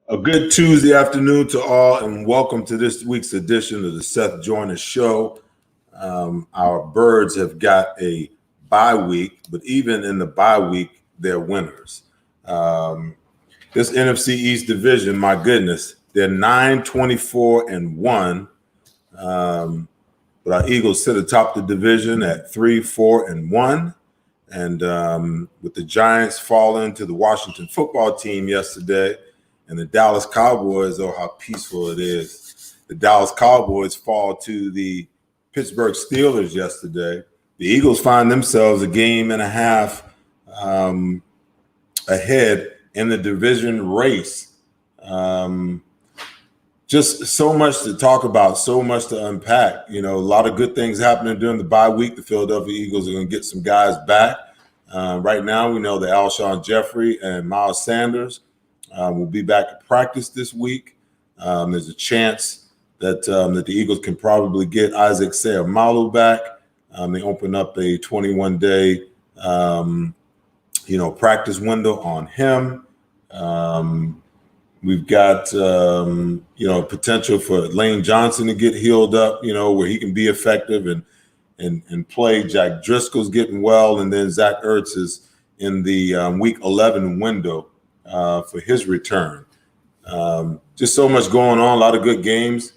A good Tuesday afternoon to all, and welcome to this week's edition of the Seth Joyner Show. Our birds have got a bye week, but even in the bye week, they're winners. This NFC East division, my goodness, they're 9-24-1. But our Eagles sit atop the division at 3-4-1. And with the Giants falling to the Washington football team yesterday, and the Dallas Cowboys, oh, how peaceful it is. The Dallas Cowboys fall to the Pittsburgh Steelers yesterday. The Eagles find themselves a game and a half ahead in the division race. Just so much to talk about, so much to unpack. You know, a lot of good things happening during the bye week. The Philadelphia Eagles are going to get some guys back. Right now, we know that Alshon Jeffrey and Miles Sanders will be back at practice this week. There's a chance that the Eagles can probably get Isaac Seumalo back. They open up a 21-day, practice window on him. We've got, potential for Lane Johnson to get healed up, where he can be effective and play. Jack Driscoll's getting well, and then Zach Ertz is in the Week 11 window for his return. Just so much going on, a lot of good games.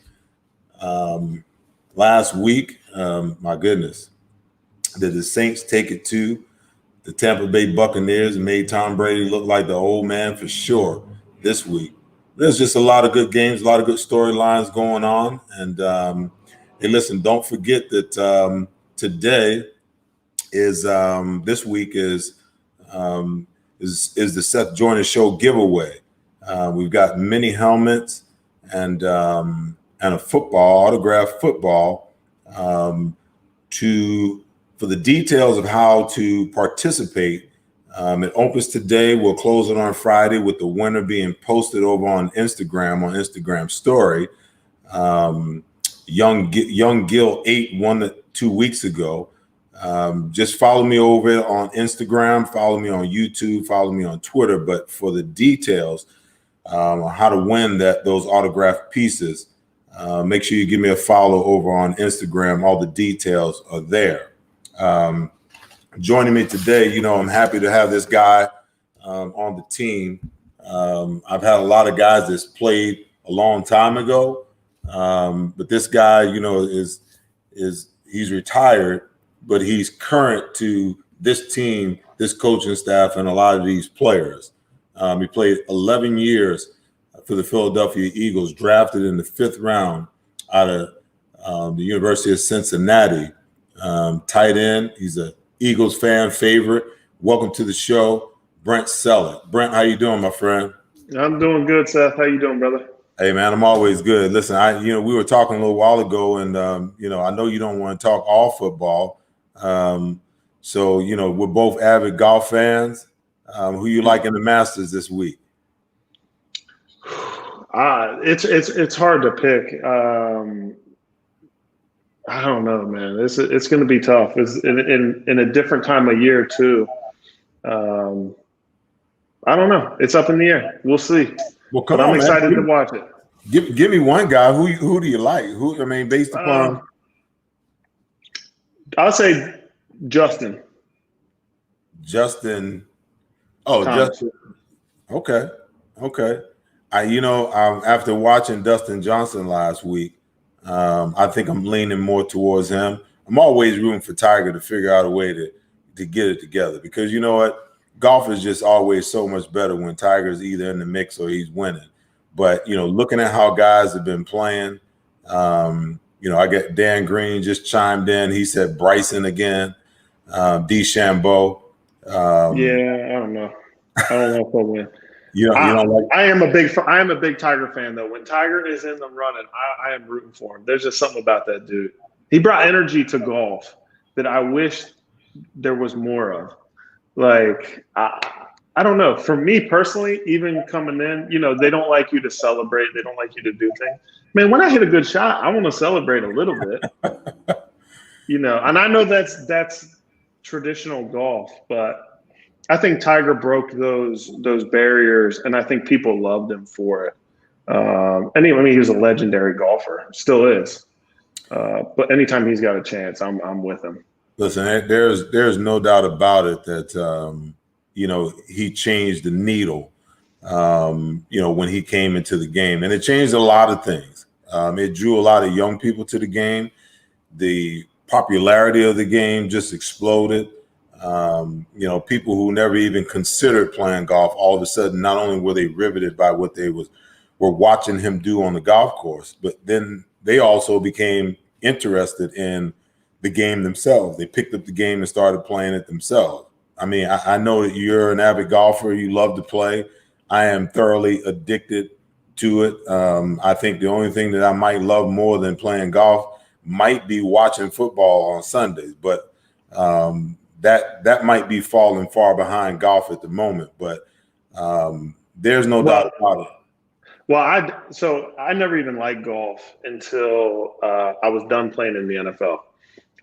Last week, my goodness, did the Saints take it to the Tampa Bay Buccaneers and made Tom Brady look like the old man for sure this week. There's just a lot of good games, a lot of good storylines going on. And hey, listen, don't forget that today is this week is the Seth Joyner Show giveaway. We've got mini helmets and a football, autographed football. For the details of how to participate, it opens today. We'll close it on Friday with the winner being posted over on Instagram story. Young Gil 8 won it 2 weeks ago. Just follow me over on Instagram, follow me on YouTube, follow me on Twitter. But for the details on how to win those autographed pieces, make sure you give me a follow over on Instagram. All the details are there. Joining me today, I'm happy to have this guy on the team. I've had a lot of guys that's played a long time ago, but this guy, he's retired, but he's current to this team, this coaching staff, and a lot of these players. He played 11 years for the Philadelphia Eagles, drafted in the 5th round out of the University of Cincinnati. Tight end. He's a Eagles fan favorite. Welcome to the show, Brent Selleck. Brent, how you doing, my friend? I'm doing good, Seth. How you doing, brother? Hey, man, I'm always good. Listen, we were talking a little while ago, and I know you don't want to talk all football. So we're both avid golf fans. Who you like in the Masters this week? It's hard to pick. I don't know, man. It's going to be tough. It's in a different time of year too. I don't know. It's up in the air. We'll see. Well, but I'm excited to watch it. Give me one guy. Who do you like? Based upon. I'll say Justin. Justin. Oh, Justin. Okay. After watching Dustin Johnson last week, I think I'm leaning more towards him. I'm always rooting for Tiger to figure out a way to get it together, because you know what? Golf is just always so much better when Tiger's either in the mix or he's winning. But, looking at how guys have been playing, I got Dan Green just chimed in. He said Bryson again, DeChambeau. I don't know. I don't know if he'll win. I am a big Tiger fan though. When Tiger is in the running, I am rooting for him. There's just something about that dude. He brought energy to golf that I wish there was more of. Like I don't know. For me personally, even coming in, they don't like you to celebrate. They don't like you to do things. Man, when I hit a good shot, I want to celebrate a little bit. And I know that's traditional golf, but I think Tiger broke those barriers, and I think people loved him for it. He was a legendary golfer, still is. But anytime he's got a chance, I'm with him. Listen, there's no doubt about it that he changed the needle. When he came into the game, and it changed a lot of things. It drew a lot of young people to the game. The popularity of the game just exploded. People who never even considered playing golf, all of a sudden, not only were they riveted by what they were watching him do on the golf course, but then they also became interested in the game themselves. They picked up the game and started playing it themselves. I mean, I know that you're an avid golfer. You love to play. I am thoroughly addicted to it. I think the only thing that I might love more than playing golf might be watching football on Sundays, but that might be falling far behind golf at the moment. But there's no doubt about it. Well, I never even liked golf until I was done playing in the NFL.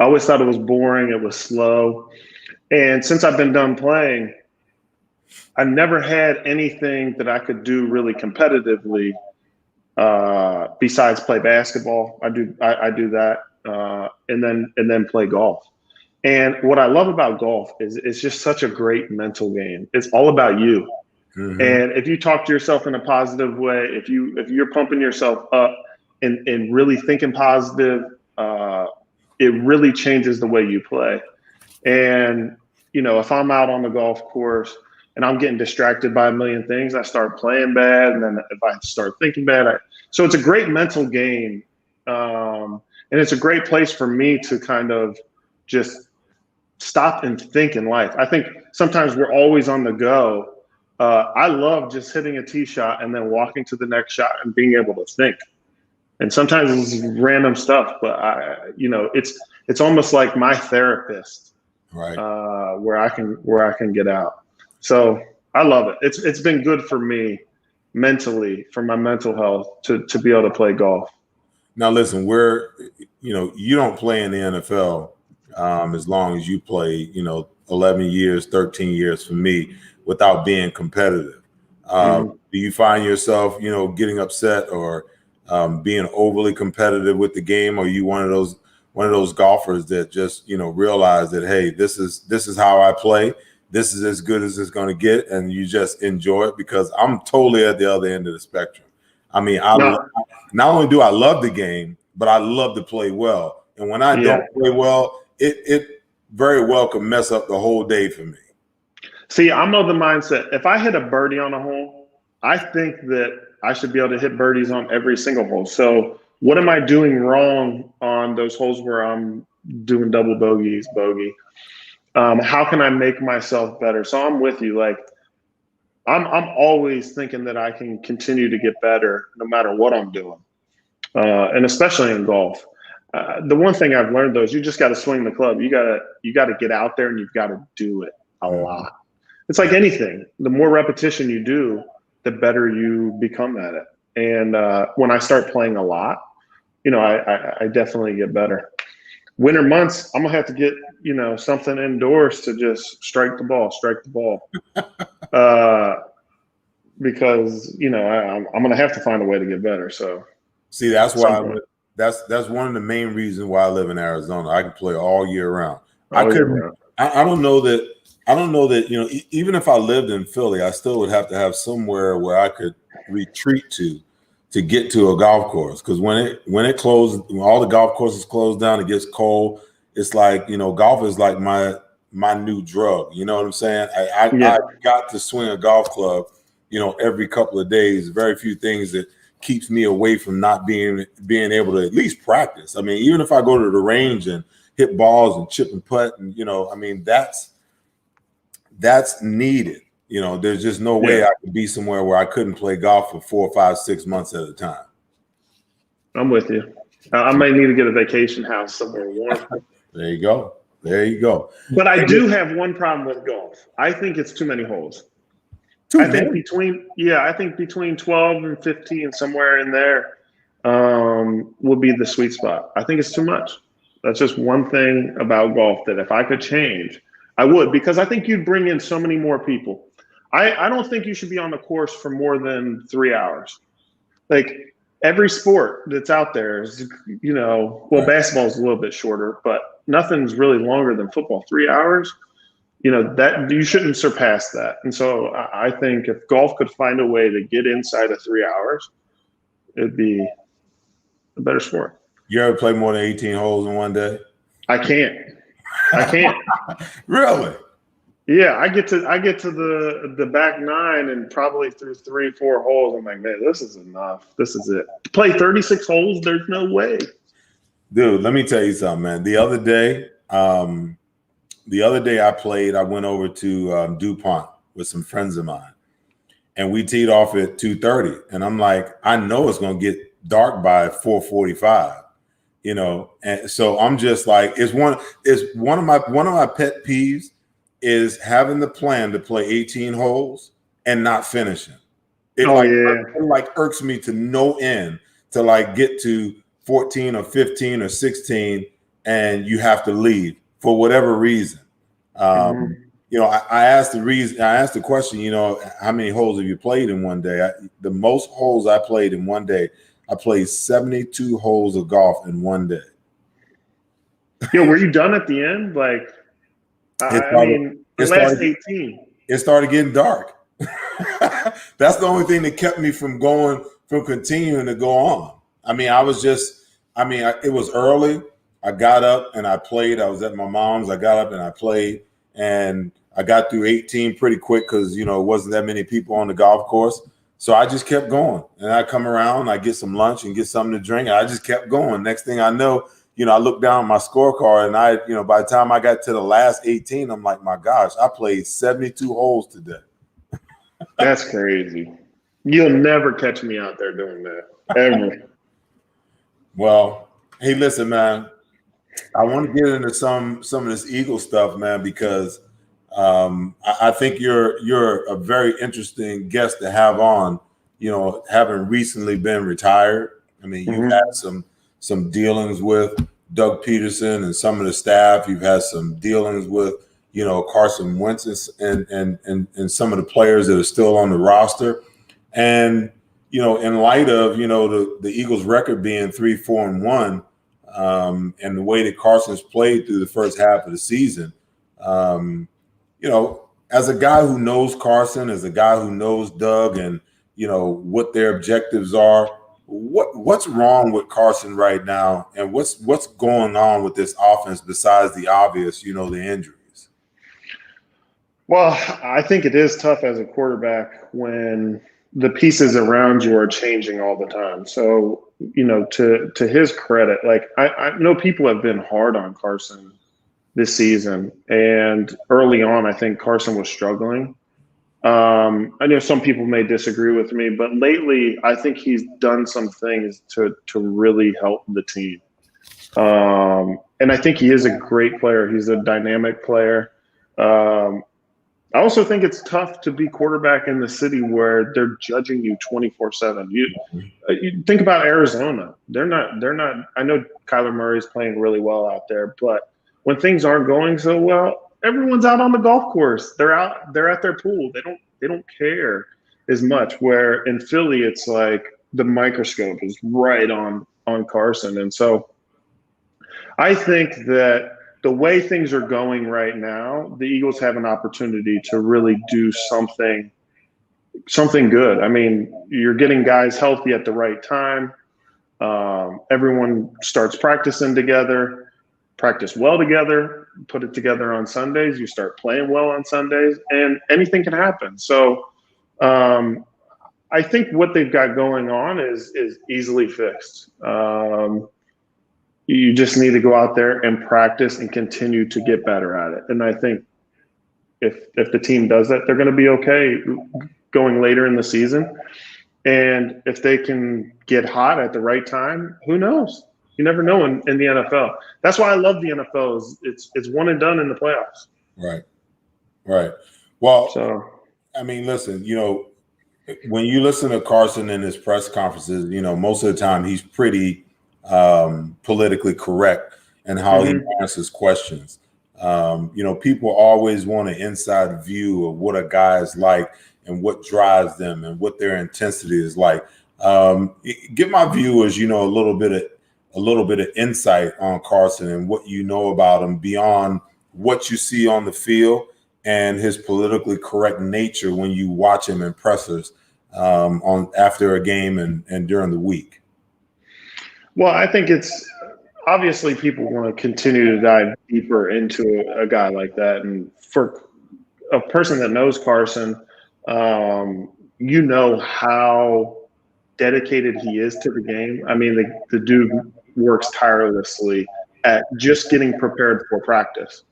I always thought it was boring. It was slow. And since I've been done playing, I never had anything that I could do really competitively besides play basketball. I do that, and then play golf. And what I love about golf is it's just such a great mental game. It's all about you. Mm-hmm. And if you talk to yourself in a positive way, if you're pumping yourself up and really thinking positive, it really changes the way you play. And if I'm out on the golf course and I'm getting distracted by a million things, I start playing bad. And then if I start thinking bad, so it's a great mental game. And it's a great place for me to kind of just stop and think in life. I think sometimes we're always on the go. I love just hitting a tee shot and then walking to the next shot and being able to think. And sometimes it's random stuff, but it's almost like my therapist, right? Where I can get out. So I love it. It's been good for me mentally, for my mental health, to be able to play golf. Now, listen, you don't play in the NFL as long as you play, 11 years, 13 years for me, without being competitive. Do you find yourself, getting upset or being overly competitive with the game? Or are you one of those golfers that just, realize that, hey, this is how I play. This is as good as it's going to get, and you just enjoy it? Because I'm totally at the other end of the spectrum. I mean, not only do I love the game, but I love to play well. And when I don't play well, it very well can mess up the whole day for me. See, I'm of the mindset, if I hit a birdie on a hole, I think that I should be able to hit birdies on every single hole. So what am I doing wrong on those holes where I'm doing double bogey? How can I make myself better? So I'm with you. Like, I'm always thinking that I can continue to get better no matter what I'm doing, and especially in golf. The one thing I've learned, though, is you just got to swing the club. You got to get out there and you've got to do it a lot. It's like anything. The more repetition you do, the better you become at it. And when I start playing a lot, I definitely get better. Winter months, I'm gonna have to get something indoors to just strike the ball, because I'm gonna have to find a way to get better. So see, that's why that's one of the main reasons why I live in Arizona. I can play all year round. I don't know that even if I lived in Philly, I still would have to have somewhere where I could retreat to get to a golf course. Because when it closed, when all the golf courses close down, it gets cold. It's like, golf is like my new drug. You know what I'm saying? I got to swing a golf club, every couple of days. Very few things that keeps me away from not being able to at least practice. I mean, even if I go to the range and hit balls and chip and putt, and that's needed. There's just no way I could be somewhere where I couldn't play golf for 4, 5, 6 months at a time. I'm with you. I might need to get a vacation house somewhere warm. There you go. But I do have one problem with golf. I think it's too many holes. I think between 12 and 15, somewhere in there, would be the sweet spot. I think it's too much. That's just one thing about golf that if I could change, I would, because I think you'd bring in so many more people. I don't think you should be on the course for more than 3 hours. like every sport that's out there is, basketball is a little bit shorter, but nothing's really longer than football. 3 hours, that you shouldn't surpass that. And so I think if golf could find a way to get inside of 3 hours, it'd be a better sport. You ever play more than 18 holes in one day? I can't. Really? Yeah, I get to the back nine and probably through 3-4 holes. I'm like, man, this is enough. This is it. To play 36 holes, there's no way. Dude, let me tell you something, man. The other day I played. I went over to DuPont with some friends of mine, and we teed off at 2:30. And I'm like, I know it's gonna get dark by 4:45. And so I'm just like, it's one of my pet peeves is having the plan to play 18 holes and not finishing. It irks me to no end to like get to 14 or 15 or 16 and you have to leave for whatever reason. I asked the question, how many holes have you played in one day? The most holes I played in one day, I played 72 holes of golf in one day. Were you done at the end? Like, the last 18. It started getting dark. That's the only thing that kept me from continuing to go on. It was early. I got up and I played. I was at my mom's. I got up and I played. And I got through 18 pretty quick because, it wasn't that many people on the golf course. So I just kept going. And I come around, I get some lunch and get something to drink. And I just kept going. Next thing I know, I looked down at my scorecard and by the time I got to the last 18, I'm like, my gosh, I played 72 holes today. That's crazy. You'll never catch me out there doing that, ever. Well, hey, listen, man, I want to get into some of this Eagle stuff, man, because I think you're a very interesting guest to have on, having recently been retired. I mean, you've had some dealings with Doug Peterson and some of the staff. You've had some dealings with, Carson Wentz and some of the players that are still on the roster. And, in light of, the Eagles record being 3-4-1 and the way that Carson's played through the first half of the season, as a guy who knows Carson, as a guy who knows Doug and, what their objectives are, what's wrong with Carson right now? And what's going on with this offense besides the obvious, the injuries? Well, I think it is tough as a quarterback when the pieces around you are changing all the time. So, to his credit, like I know people have been hard on Carson this season. And early on, I think Carson was struggling. I know some people may disagree with me, but lately I think he's done some things to really help the team. And I think he is a great player. He's a dynamic player. I also think it's tough to be quarterback in the city where they're judging you 24/7. You think about Arizona. They're not. I know Kyler Murray's playing really well out there, but when things aren't going so well, everyone's out on the golf course. They're out. They're at their pool. They don't care as much. Where in Philly, it's like the microscope is right on Carson, and so I think that the way things are going right now, the Eagles have an opportunity to really do something good. I mean, you're getting guys healthy at the right time. Everyone starts practicing together, practice well together, put it together on Sundays. You start playing well on Sundays, and anything can happen. So I think what they've got going on is easily fixed. You just need to go out there and practice and continue to get better at it. And I think if the team does that, they're going to be okay going later in the season. And if they can get hot at the right time, who knows? You never know in the NFL. That's why I love the NFL. It's one and done in the playoffs. Right. Well, I mean, listen, when you listen to Carson in his press conferences, most of the time he's pretty politically correct in how he answers questions. People always want an inside view of what a guy is like and what drives them and what their intensity is like. Give my viewers, a little bit of insight on Carson and what you know about him beyond what you see on the field and his politically correct nature when you watch him in pressers on after a game and during the week. Well, I think it's obviously people want to continue to dive deeper into a guy like that. And for a person that knows Carson, you know how dedicated he is to the game. I mean, the dude works tirelessly at just getting prepared for practice.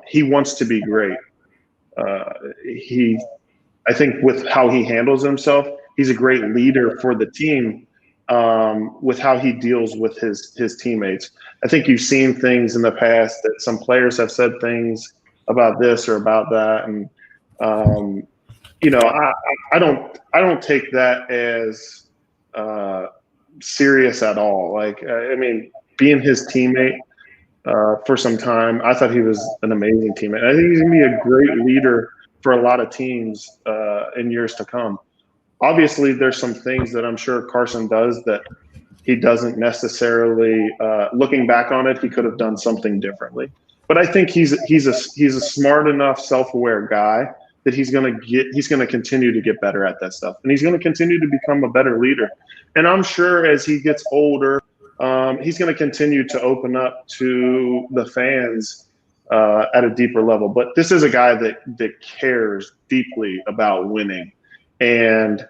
He wants to be great. I think with how he handles himself, he's a great leader for the team. With how he deals with his teammates. I think you've seen things in the past that some players have said things about this or about that. And, I don't take that as serious at all. Like, being his teammate for some time, I thought he was an amazing teammate. I think he's going to be a great leader for a lot of teams in years to come. Obviously, there's some things that I'm sure Carson does that he doesn't necessarily. Looking back on it, he could have done something differently. But I think he's a smart enough, self-aware guy that he's going to continue to get better at that stuff, and he's going to continue to become a better leader. And I'm sure as he gets older, he's going to continue to open up to the fans at a deeper level. But this is a guy that cares deeply about winning. And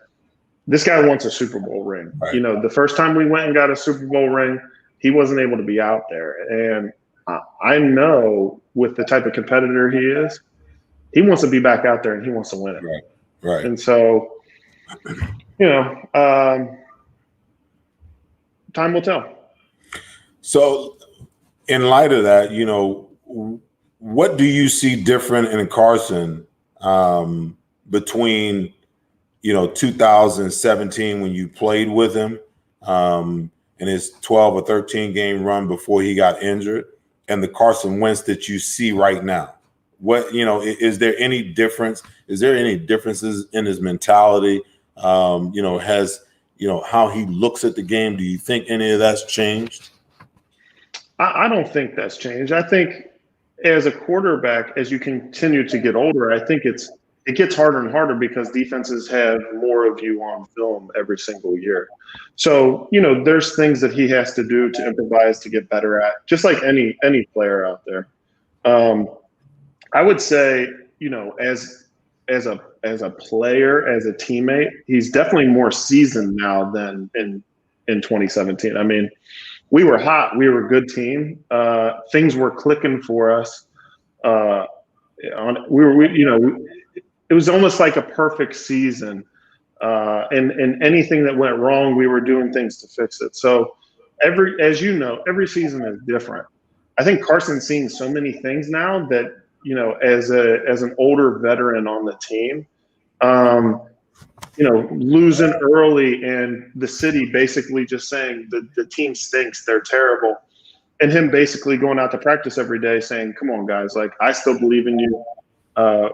this guy wants a Super Bowl ring. Right. The first time we went and got a Super Bowl ring, he wasn't able to be out there. And I know with the type of competitor he is, he wants to be back out there and he wants to win it. Right. And so, time will tell. So in light of that, what do you see different in Carson between 2017 when you played with him in his 12 or 13 game run before he got injured, and the Carson Wentz that you see right now? What, is there any difference? Is there any differences in his mentality? Has how he looks at the game? Do you think any of that's changed? I don't think that's changed. I think as a quarterback, as you continue to get older, I think it gets harder and harder because defenses have more of you on film every single year. So, there's things that he has to do to improvise to get better at, just like any player out there. I would say, as a player, as a teammate, he's definitely more seasoned now than in 2017. I mean, we were hot. We were a good team. Things were clicking for us. It was almost like a perfect season. And anything that went wrong, we were doing things to fix it. So every season is different. I think Carson's seeing so many things now that, as an older veteran on the team, losing early and the city basically just saying the team stinks, they're terrible. And him basically going out to practice every day saying, come on, guys, like, I still believe in you.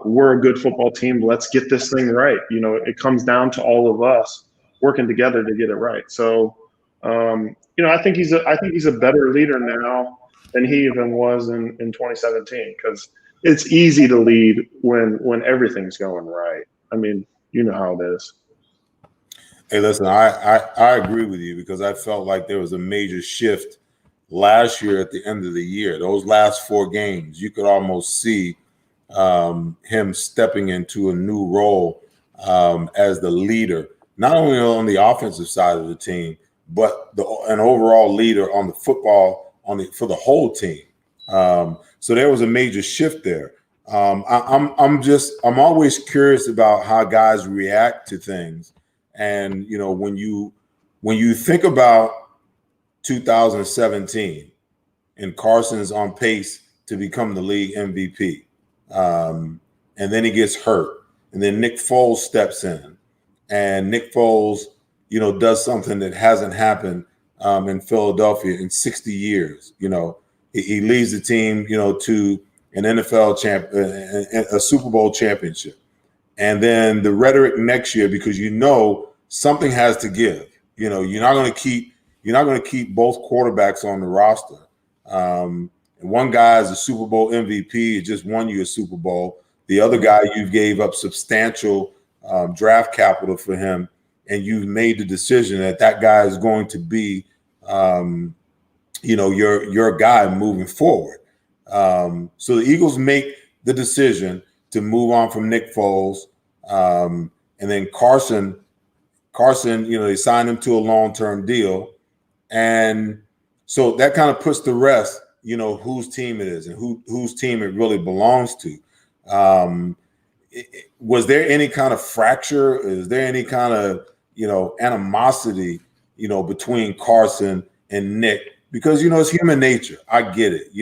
We're a good football team. Let's get this thing right. It comes down to all of us working together to get it right. So, I think he's a better leader now than he even was in 2017, because it's easy to lead when everything's going right. I mean, you know how it is. Hey, listen, I agree with you, because I felt like there was a major shift last year at the end of the year. Those last 4 games, you could almost see him stepping into a new role as the leader, not only on the offensive side of the team, but an overall leader on the football for the whole team. So there was a major shift there. I'm always curious about how guys react to things, and when you think about 2017 and Carson's on pace to become the league MVP. And then he gets hurt, and then Nick Foles steps in, and Nick Foles, does something that hasn't happened in Philadelphia in 60 years. He leads the team, to an NFL a Super Bowl championship, and then the rhetoric next year, because something has to give. You know, you're not going to keep both quarterbacks on the roster. One guy is a Super Bowl MVP, he just won you a Super Bowl. The other guy, you gave up substantial draft capital for him, and you've made the decision that guy is going to be, your guy moving forward. So the Eagles make the decision to move on from Nick Foles, and then Carson, they signed him to a long-term deal, and so that kind of puts to rest, whose team it is and whose team it really belongs to. Was there any kind of fracture? Is there any kind of, animosity, between Carson and Nick? Because, it's human nature. I get it.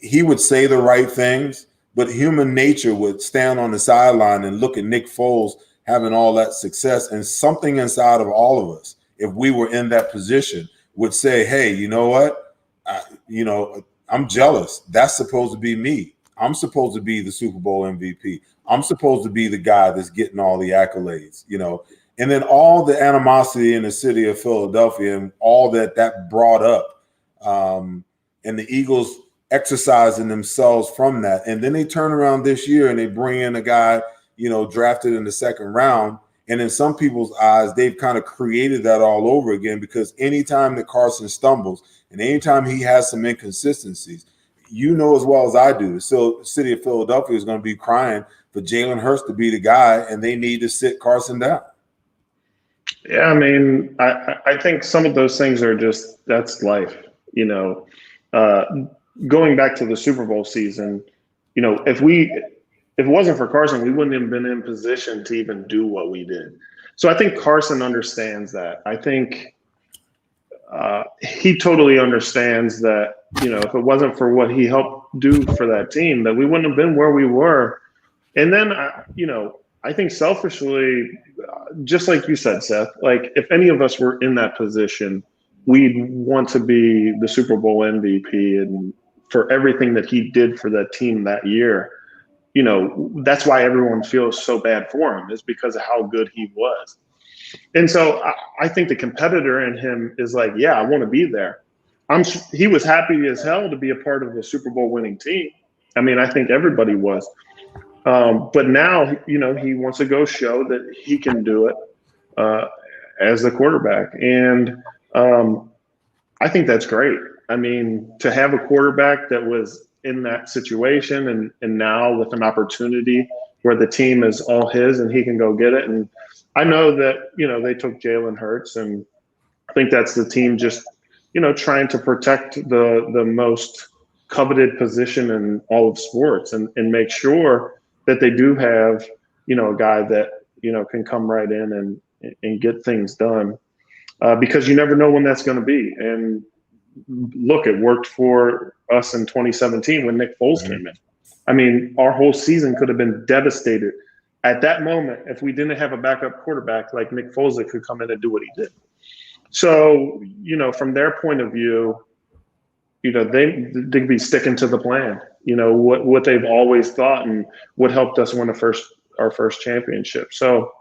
He would say the right things, but human nature would stand on the sideline and look at Nick Foles having all that success, and something inside of all of us, if we were in that position, would say, hey, you know what? I'm jealous. That's supposed to be me. I'm supposed to be the Super Bowl MVP. I'm supposed to be the guy that's getting all the accolades, And then all the animosity in the city of Philadelphia and all that brought up, and the Eagles exercising themselves from that. And then they turn around this year and they bring in a guy, drafted in the second round. And in some people's eyes, they've kind of created that all over again, because anytime that Carson stumbles and anytime he has some inconsistencies, as well as I do, the city of Philadelphia is going to be crying for Jalen Hurts to be the guy, and they need to sit Carson down. Yeah, I mean, I think some of those things are that's life. Going back to the Super Bowl season, if it wasn't for Carson, we wouldn't have been in position to even do what we did. So I think Carson understands that. I think he totally understands that, if it wasn't for what he helped do for that team, that we wouldn't have been where we were. And then, I think selfishly, just like you said, Seth, like if any of us were in that position, we'd want to be the Super Bowl MVP, and for everything that he did for that team that year. That's why everyone feels so bad for him, is because of how good he was. And so I think the competitor in him is like, yeah, I want to be there. He was happy as hell to be a part of a Super Bowl winning team. I mean, I think everybody was. But now, he wants to go show that he can do it as the quarterback. And I think that's great. I mean, to have a quarterback that was in that situation and now with an opportunity where the team is all his and he can go get it. And I know that, they took Jalen Hurts, and I think that's the team just, trying to protect the most coveted position in all of sports and make sure that they do have, a guy that, can come right in and get things done, because you never know when that's going to be. And look, it worked for us in 2017 when Nick Foles came in. I mean, our whole season could have been devastated at that moment if we didn't have a backup quarterback like Nick Foles that could come in and do what he did. So, from their point of view, they'd be sticking to the plan, what they've always thought and what helped us win our first championship. So,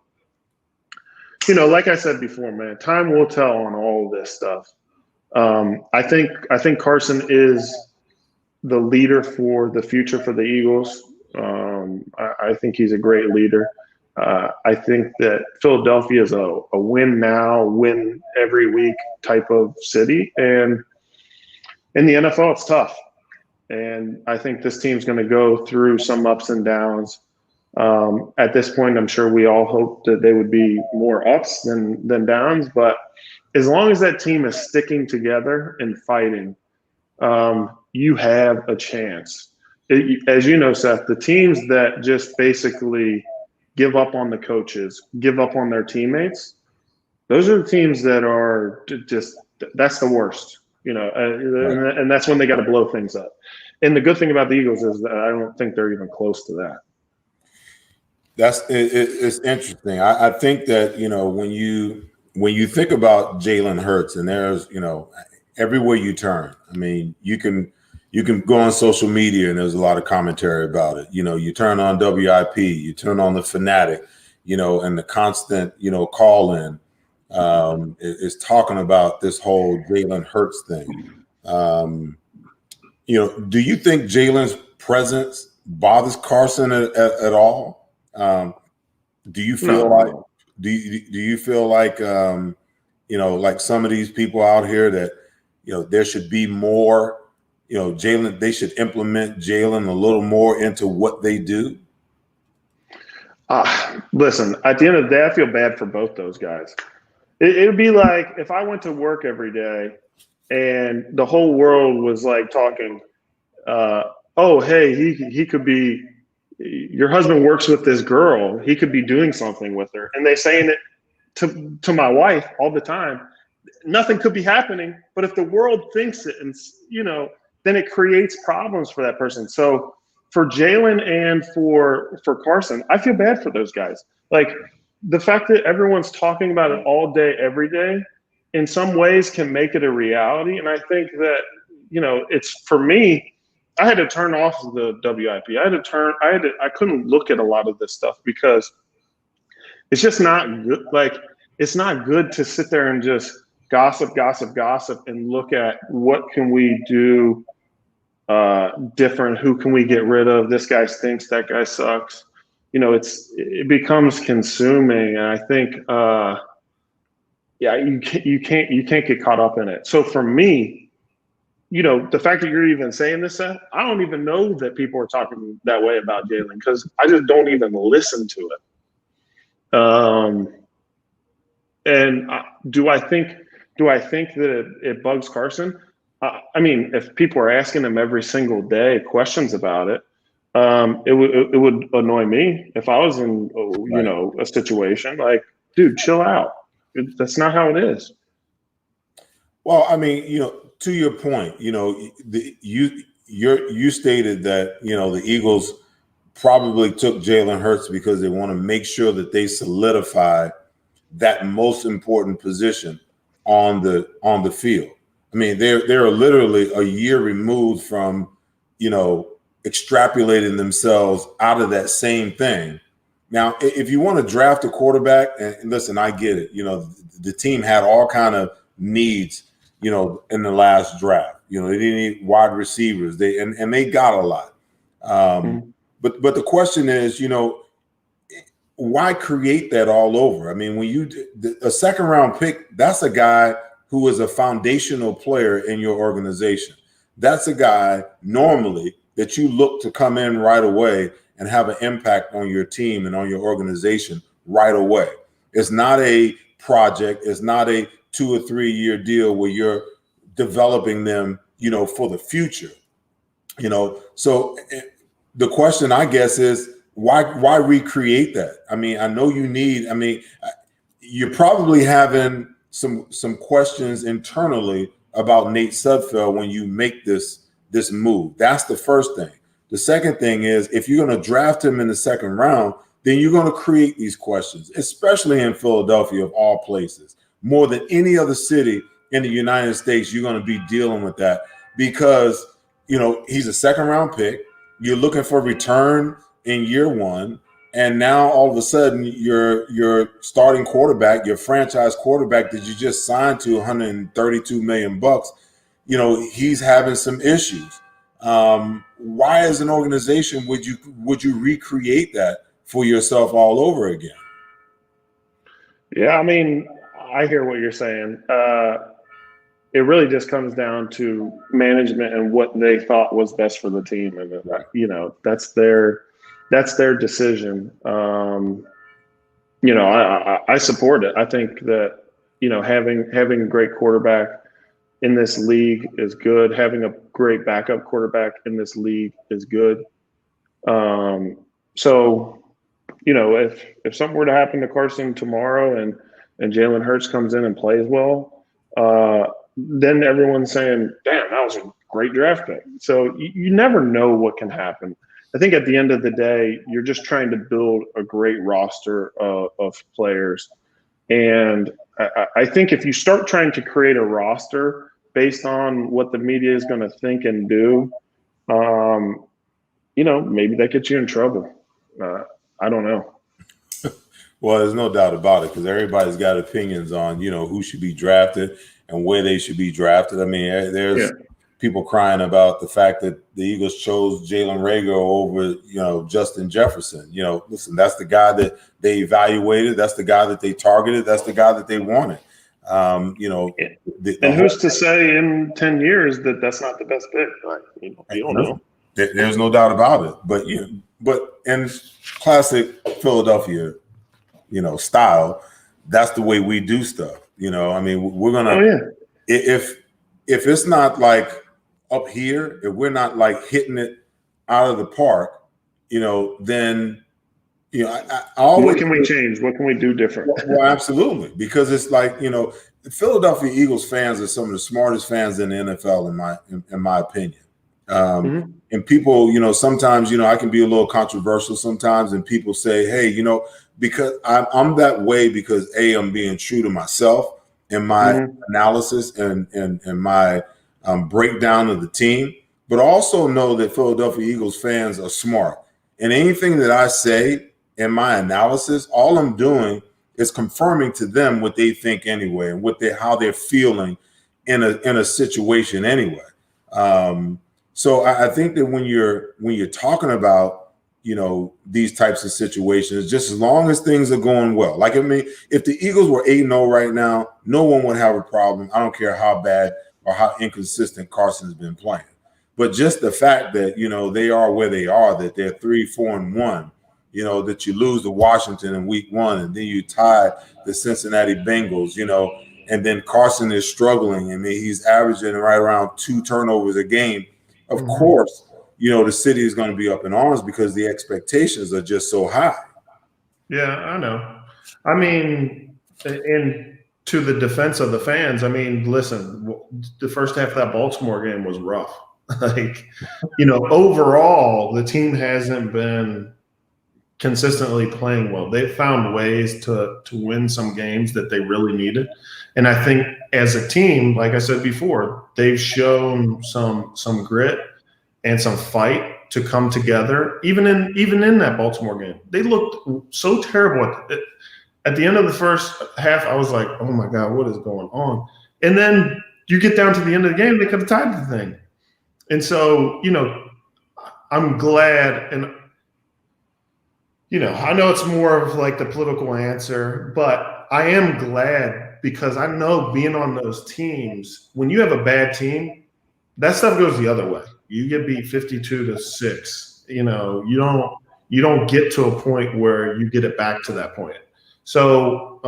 like I said before, man, time will tell on all of this stuff. I think Carson is the leader for the future for the Eagles. I think he's a great leader. I think that Philadelphia is a win now, win every week type of city. And in the NFL, it's tough. And I think this team's going to go through some ups and downs. At this point, I'm sure we all hope that they would be more ups than downs. But as long as that team is sticking together and fighting, you have a chance. As you know, Seth, the teams that just basically give up on the coaches, give up on their teammates, those are the teams that are that's the worst, and that's when they got to blow things up. And the good thing about the Eagles is that I don't think they're even close to that. It's interesting. I think that, when you think about Jalen Hurts, and there's, everywhere you turn, I mean, you can go on social media and there's a lot of commentary about it. You turn on WIP, you turn on The Fanatic, and the constant, call in, is talking about this whole Jalen Hurts thing. Do you think Jalen's presence bothers Carson at all? Do you feel like do you feel like like some of these people out here that there should be more, Jalen, they should implement Jalen a little more into what they do? Listen, at the end of the day, I feel bad for both those guys. It would be like if I went to work every day and the whole world was like talking, oh, hey, he could be, your husband works with this girl, he could be doing something with her. And they saying it to my wife all the time. Nothing could be happening, but if the world thinks it, and then it creates problems for that person. So for Jalen and for Carson, I feel bad for those guys. Like the fact that everyone's talking about it all day, every day, in some ways can make it a reality. And I think that, it's, for me, I had to turn off the WIP. I couldn't look at a lot of this stuff because it's just not good. Like, it's not good to sit there and just gossip and look at what can we do different, who can we get rid of, this guy stinks, that guy sucks. It becomes consuming, and I think you can't get caught up in it. So for me, the fact that you're even saying this, Seth, I don't even know that people are talking that way about Jalen because I just don't even listen to it. And do I think that it bugs Carson? I mean, if people are asking him every single day questions about it, it would annoy me if I was in a situation like, dude, chill out. That's not how it is. Well, I mean, to your point, you stated that the Eagles probably took Jalen Hurts because they want to make sure that they solidify that most important position on the field. I mean, they're literally a year removed from, extrapolating themselves out of that same thing. Now, if you want to draft a quarterback, and listen, I get it. The team had all kind of needs, in the last draft. They didn't need wide receivers. They got a lot. But the question is, why create that all over? I mean, when a second round pick, that's a guy who is a foundational player in your organization. That's a guy normally that you look to come in right away and have an impact on your team and on your organization right away. It's not a project. It's not a 2 or 3 year deal where you're developing them, for the future. So the question, I guess, is why recreate that? I mean, I know you're probably having some questions internally about Nate Sudfeld when you make this move. That's the first thing. The second thing is, if you're going to draft him in the second round, then you're going to create these questions, especially in Philadelphia of all places. More than any other city in the United States, you're going to be dealing with that because, he's a second round pick. You're looking for return in year one. And now all of a sudden your starting quarterback, your franchise quarterback that you just signed to $132 million, he's having some issues. Why, as an organization, would you recreate that for yourself all over again? Yeah, I mean, I hear what you're saying. It really just comes down to management and what they thought was best for the team, and that's their decision. I support it. I think that having a great quarterback in this league is good. Having a great backup quarterback in this league is good. So, if something were to happen to Carson tomorrow and Jalen Hurts comes in and plays well, then everyone's saying, damn, that was a great draft pick. So you never know what can happen. I think at the end of the day, you're just trying to build a great roster of players. And I think if you start trying to create a roster based on what the media is going to think and do, maybe that gets you in trouble. I don't know. Well, there's no doubt about it because everybody's got opinions on, who should be drafted and where they should be drafted. I mean, there's people crying about the fact that the Eagles chose Jalen Reagor over, Justin Jefferson. Listen, that's the guy that they evaluated. That's the guy that they targeted. That's the guy that they wanted. And who's to say in 10 years that that's not the best pick? Like, you don't know. There's no doubt about it. But in classic Philadelphia, style, that's the way we do stuff. I mean, we're gonna if it's not like up here, if we're not like hitting it out of the park, then I always, what can we change? What can we do different? Well, absolutely, because it's like the Philadelphia Eagles fans are some of the smartest fans in the NFL, in my opinion. And people, sometimes I can be a little controversial sometimes, and people say, hey, because I'm that way because I'm being true to myself and my analysis and my breakdown of the team, but also know that Philadelphia Eagles fans are smart. And anything that I say in my analysis, all I'm doing is confirming to them what they think anyway, and how they're feeling in a situation anyway. So I think that when you're talking about these types of situations, just as long as things are going well, like I mean, if the Eagles were 8-0 right now, no one would have a problem. I don't care how bad or how inconsistent Carson's been playing, but just the fact that they are where they are, that they're 3-4-1, that you lose to Washington in week 1, and then you tie the Cincinnati Bengals, and then Carson is struggling. I mean, he's averaging right around 2 turnovers a game. Of course, the city is going to be up in arms because the expectations are just so high. Yeah, I know. I mean, and to the defense of the fans, I mean, listen, the first half of that Baltimore game was rough. Like, overall, the team hasn't been consistently playing well. They've found ways to win some games that they really needed. And I think as a team, like I said before, they've shown some grit and some fight to come together. Even in that Baltimore game, they looked so terrible at the end of the first half. I was like, oh my God, what is going on? And then you get down to the end of the game, they could have tied the thing. And so, I'm glad, and I know it's more of like the political answer, but I am glad because I know being on those teams, when you have a bad team, that stuff goes the other way. You get beat 52-6. You don't get to a point where you get it back to that point. So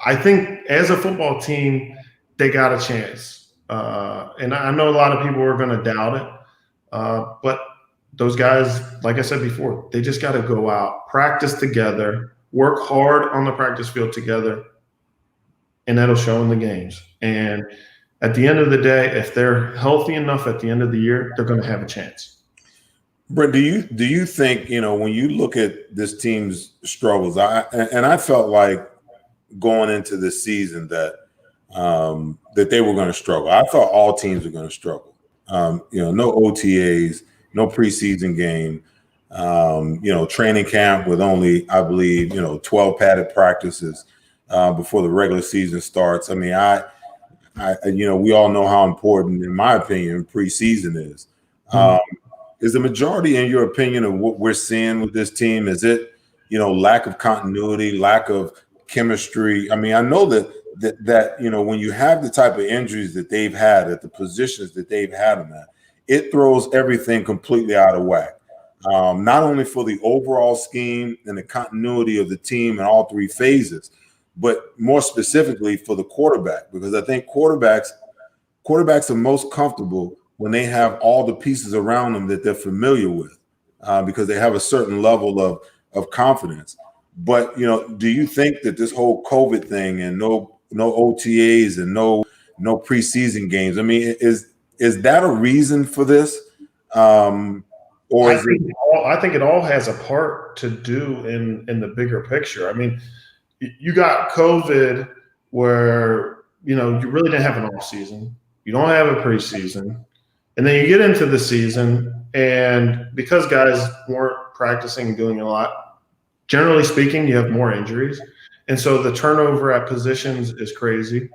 I think as a football team, they got a chance. And I know a lot of people are going to doubt it, but those guys, like I said before, they just got to go out, practice together, work hard on the practice field together, and that'll show in the games. And at the end of the day, if they're healthy enough at the end of the year, they're going to have a chance. Brent, do you think, when you look at this team's struggles, I felt like going into this season that they were going to struggle. I thought all teams were going to struggle. No OTAs, no preseason game, training camp with only, I believe, 12 padded practices before the regular season starts. I mean, we all know how important, in my opinion, preseason is. Is the majority, in your opinion, of what we're seeing with this team, is it, lack of continuity, lack of chemistry? I mean, I know that when you have the type of injuries that they've had at the positions that they've had them at, it throws everything completely out of whack. Not only for the overall scheme and the continuity of the team in all 3 phases, but more specifically for the quarterback, because I think quarterbacks are most comfortable when they have all the pieces around them that they're familiar with, because they have a certain level of confidence. But, do you think that this whole COVID thing and no OTAs and no preseason games, I mean, is that a reason for this? Or I think it all has a part to do in the bigger picture. I mean, you got COVID where, you really didn't have an off season. You don't have a preseason. And then you get into the season, and because guys weren't practicing and doing a lot, generally speaking, you have more injuries. And so the turnover at positions is crazy.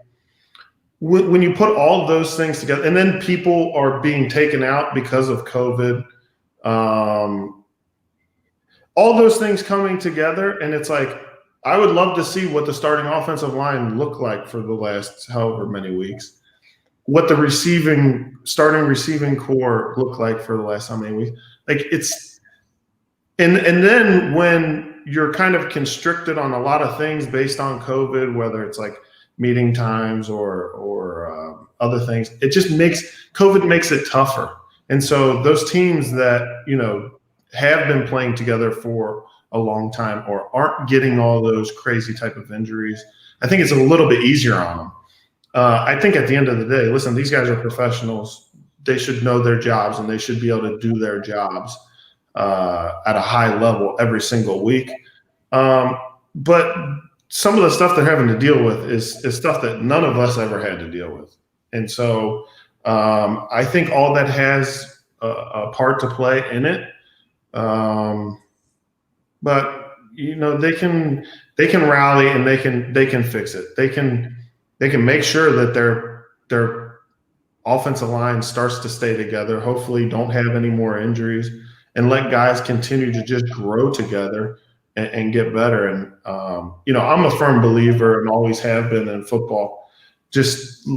When you put all those things together, and then people are being taken out because of COVID, all those things coming together, and it's like, I would love to see what the starting offensive line looked like for the last however many weeks, what the starting receiving core looked like for the last how many weeks. Like it's, and then when you're kind of constricted on a lot of things based on COVID, whether it's like meeting times or other things, COVID makes it tougher. And so those teams that, have been playing together for a long time or aren't getting all those crazy type of injuries, I think it's a little bit easier on them. I think at the end of the day, listen, these guys are professionals. They should know their jobs and they should be able to do their jobs at a high level every single week. But some of the stuff they're having to deal with is stuff that none of us ever had to deal with. And so I think all that has a part to play in it. But they can rally and they can fix it. They can make sure that their offensive line starts to stay together. Hopefully, don't have any more injuries, and let guys continue to just grow together and get better. And I'm a firm believer and always have been in football. Just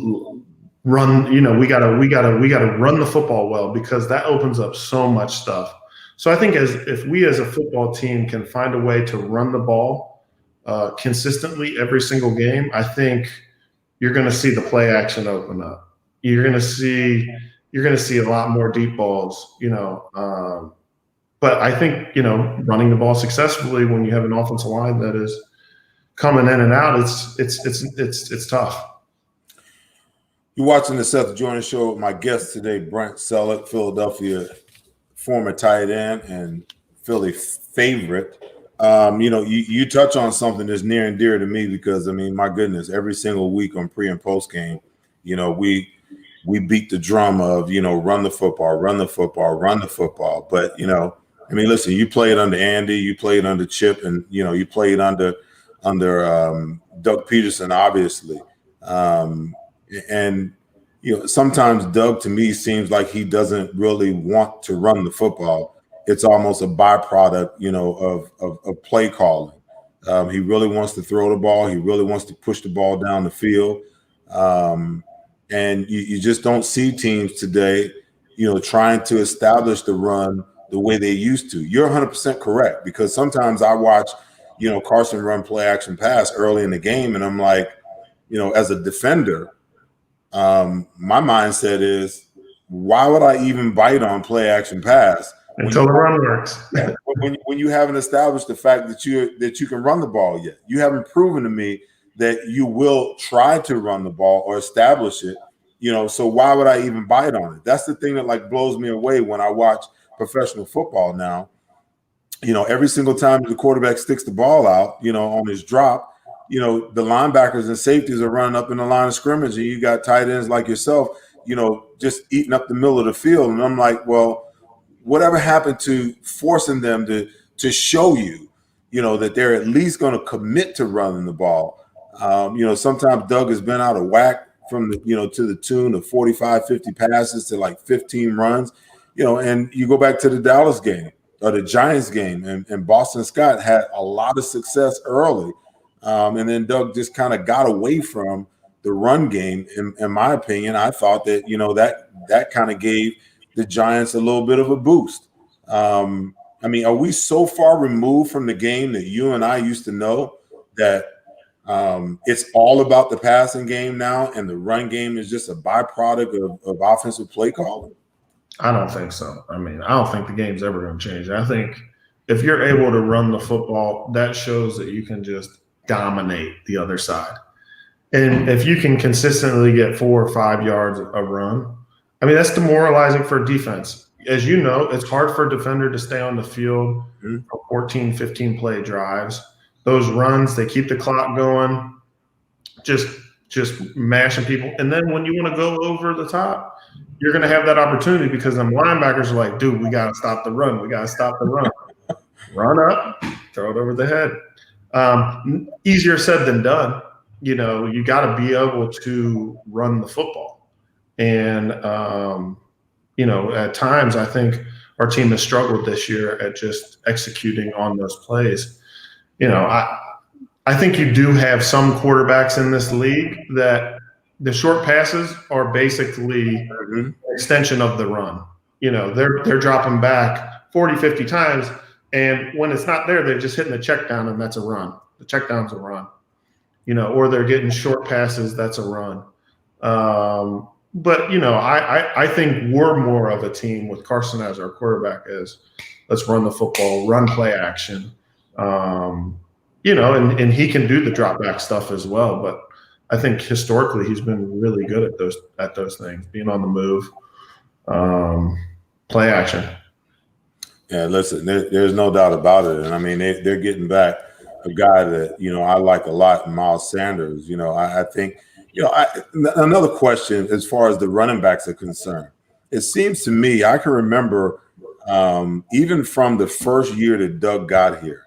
run. We gotta run the football well, because that opens up so much stuff. So I think if we as a football team can find a way to run the ball consistently every single game, I think you're going to see the play action open up. You're going to see a lot more deep balls. But I think running the ball successfully when you have an offensive line that is coming in and out, it's tough. You're watching the Seth Joyner Show with my guest today, Brent Selleck, Philadelphia former tight end and Philly favorite. You touch on something that's near and dear to me, because my goodness, every single week on pre and post game, we beat the drum of run the football. But listen, you played under Andy, you played under Chip, and you played under Doug Peterson, obviously, and sometimes Doug, to me, seems like he doesn't really want to run the football. It's almost a byproduct, of play calling. He really wants to throw the ball. He really wants to push the ball down the field. And you just don't see teams today, trying to establish the run the way they used to. You're 100% correct, because sometimes I watch, Carson run play action pass early in the game, and I'm like, as a defender, my mindset is, why would I even bite on play action pass until the run works? when you haven't established the fact that you can run the ball yet. You haven't proven to me that you will try to run the ball or establish it. So why would I even bite on it? That's the thing that blows me away when I watch professional football now. Every single time the quarterback sticks the ball out, on his drop, the linebackers and safeties are running up in the line of scrimmage, and you got tight ends like yourself, just eating up the middle of the field. And I'm like, well, whatever happened to forcing them to show you, that they're at least going to commit to running the ball? Sometimes Doug has been out of whack from the, to the tune of 45, 50 passes to 15 runs, and you go back to the Dallas game or the Giants game, and Boston Scott had a lot of success early. And then Doug just kind of got away from the run game. In my opinion, I thought that, that kind of gave the Giants a little bit of a boost. Are we so far removed from the game that you and I used to know that it's all about the passing game now, and the run game is just a byproduct of offensive play calling? I don't think so. I don't think the game's ever going to change. I think if you're able to run the football, that shows that you can just dominate the other side. And if you can consistently get 4 or 5 yards a run, that's demoralizing for defense. As you know, it's hard for a defender to stay on the field for 14, 15 play drives. Those runs, they keep the clock going, just mashing people. And then when you want to go over the top, you're going to have that opportunity, because the linebackers are like, dude, we got to stop the run. We got to stop the run. run up, throw it over the head. Easier said than done. You know, you got to be able to run the football. And, you know, at times I think our team has struggled this year at just executing on those plays. You know, I think you do have some quarterbacks in this league that the short passes are basically an extension of the run. You know, they're dropping back 40, 50 times, and when it's not there, they're just hitting the check down, and that's a run. The check down's a run. You know, or they're getting short passes, that's a run. But, you know, I think we're more of a team with Carson as our quarterback is let's run the football, run play action. You know, and he can do the drop back stuff as well. But I think historically he's been really good at those things, being on the move, play action. Yeah, listen, there's no doubt about it. And I mean, they're getting back a guy that, you know, I like a lot, Miles Sanders. You know, I think, you know, another question as far as the running backs are concerned. It seems to me, I can remember even from the first year that Doug got here,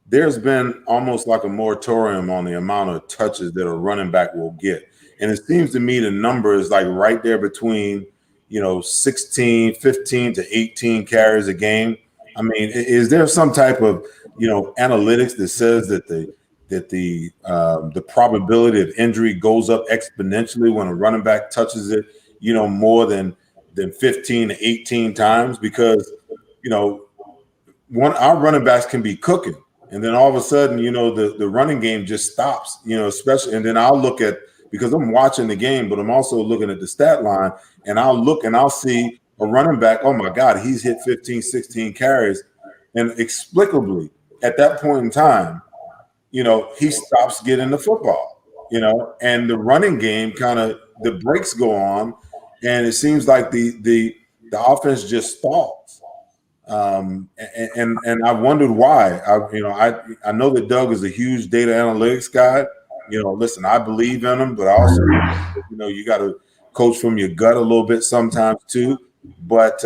there's been almost like a moratorium on the amount of touches that a running back will get. And it seems to me the number is like right there between, you know, 16, 15 to 18 carries a game. I mean, is there some type of, you know, analytics that says that the probability of injury goes up exponentially when a running back touches it, you know, more than 15 to 18 times? Because, you know, our running backs can be cooking. And then all of a sudden, you know, the running game just stops, you know, especially. And then I'll look at, because I'm watching the game, but I'm also looking at the stat line, and I'll look and I'll see a running back, oh my God, he's hit 15, 16 carries. And inexplicably, at that point in time, you know, he stops getting the football, you know, and the running game kind of, the brakes go on, and it seems like the offense just stalls. And I wondered why. I know that Doug is a huge data analytics guy. You know, listen, I believe in him, but I also, you know, you got to coach from your gut a little bit sometimes too. But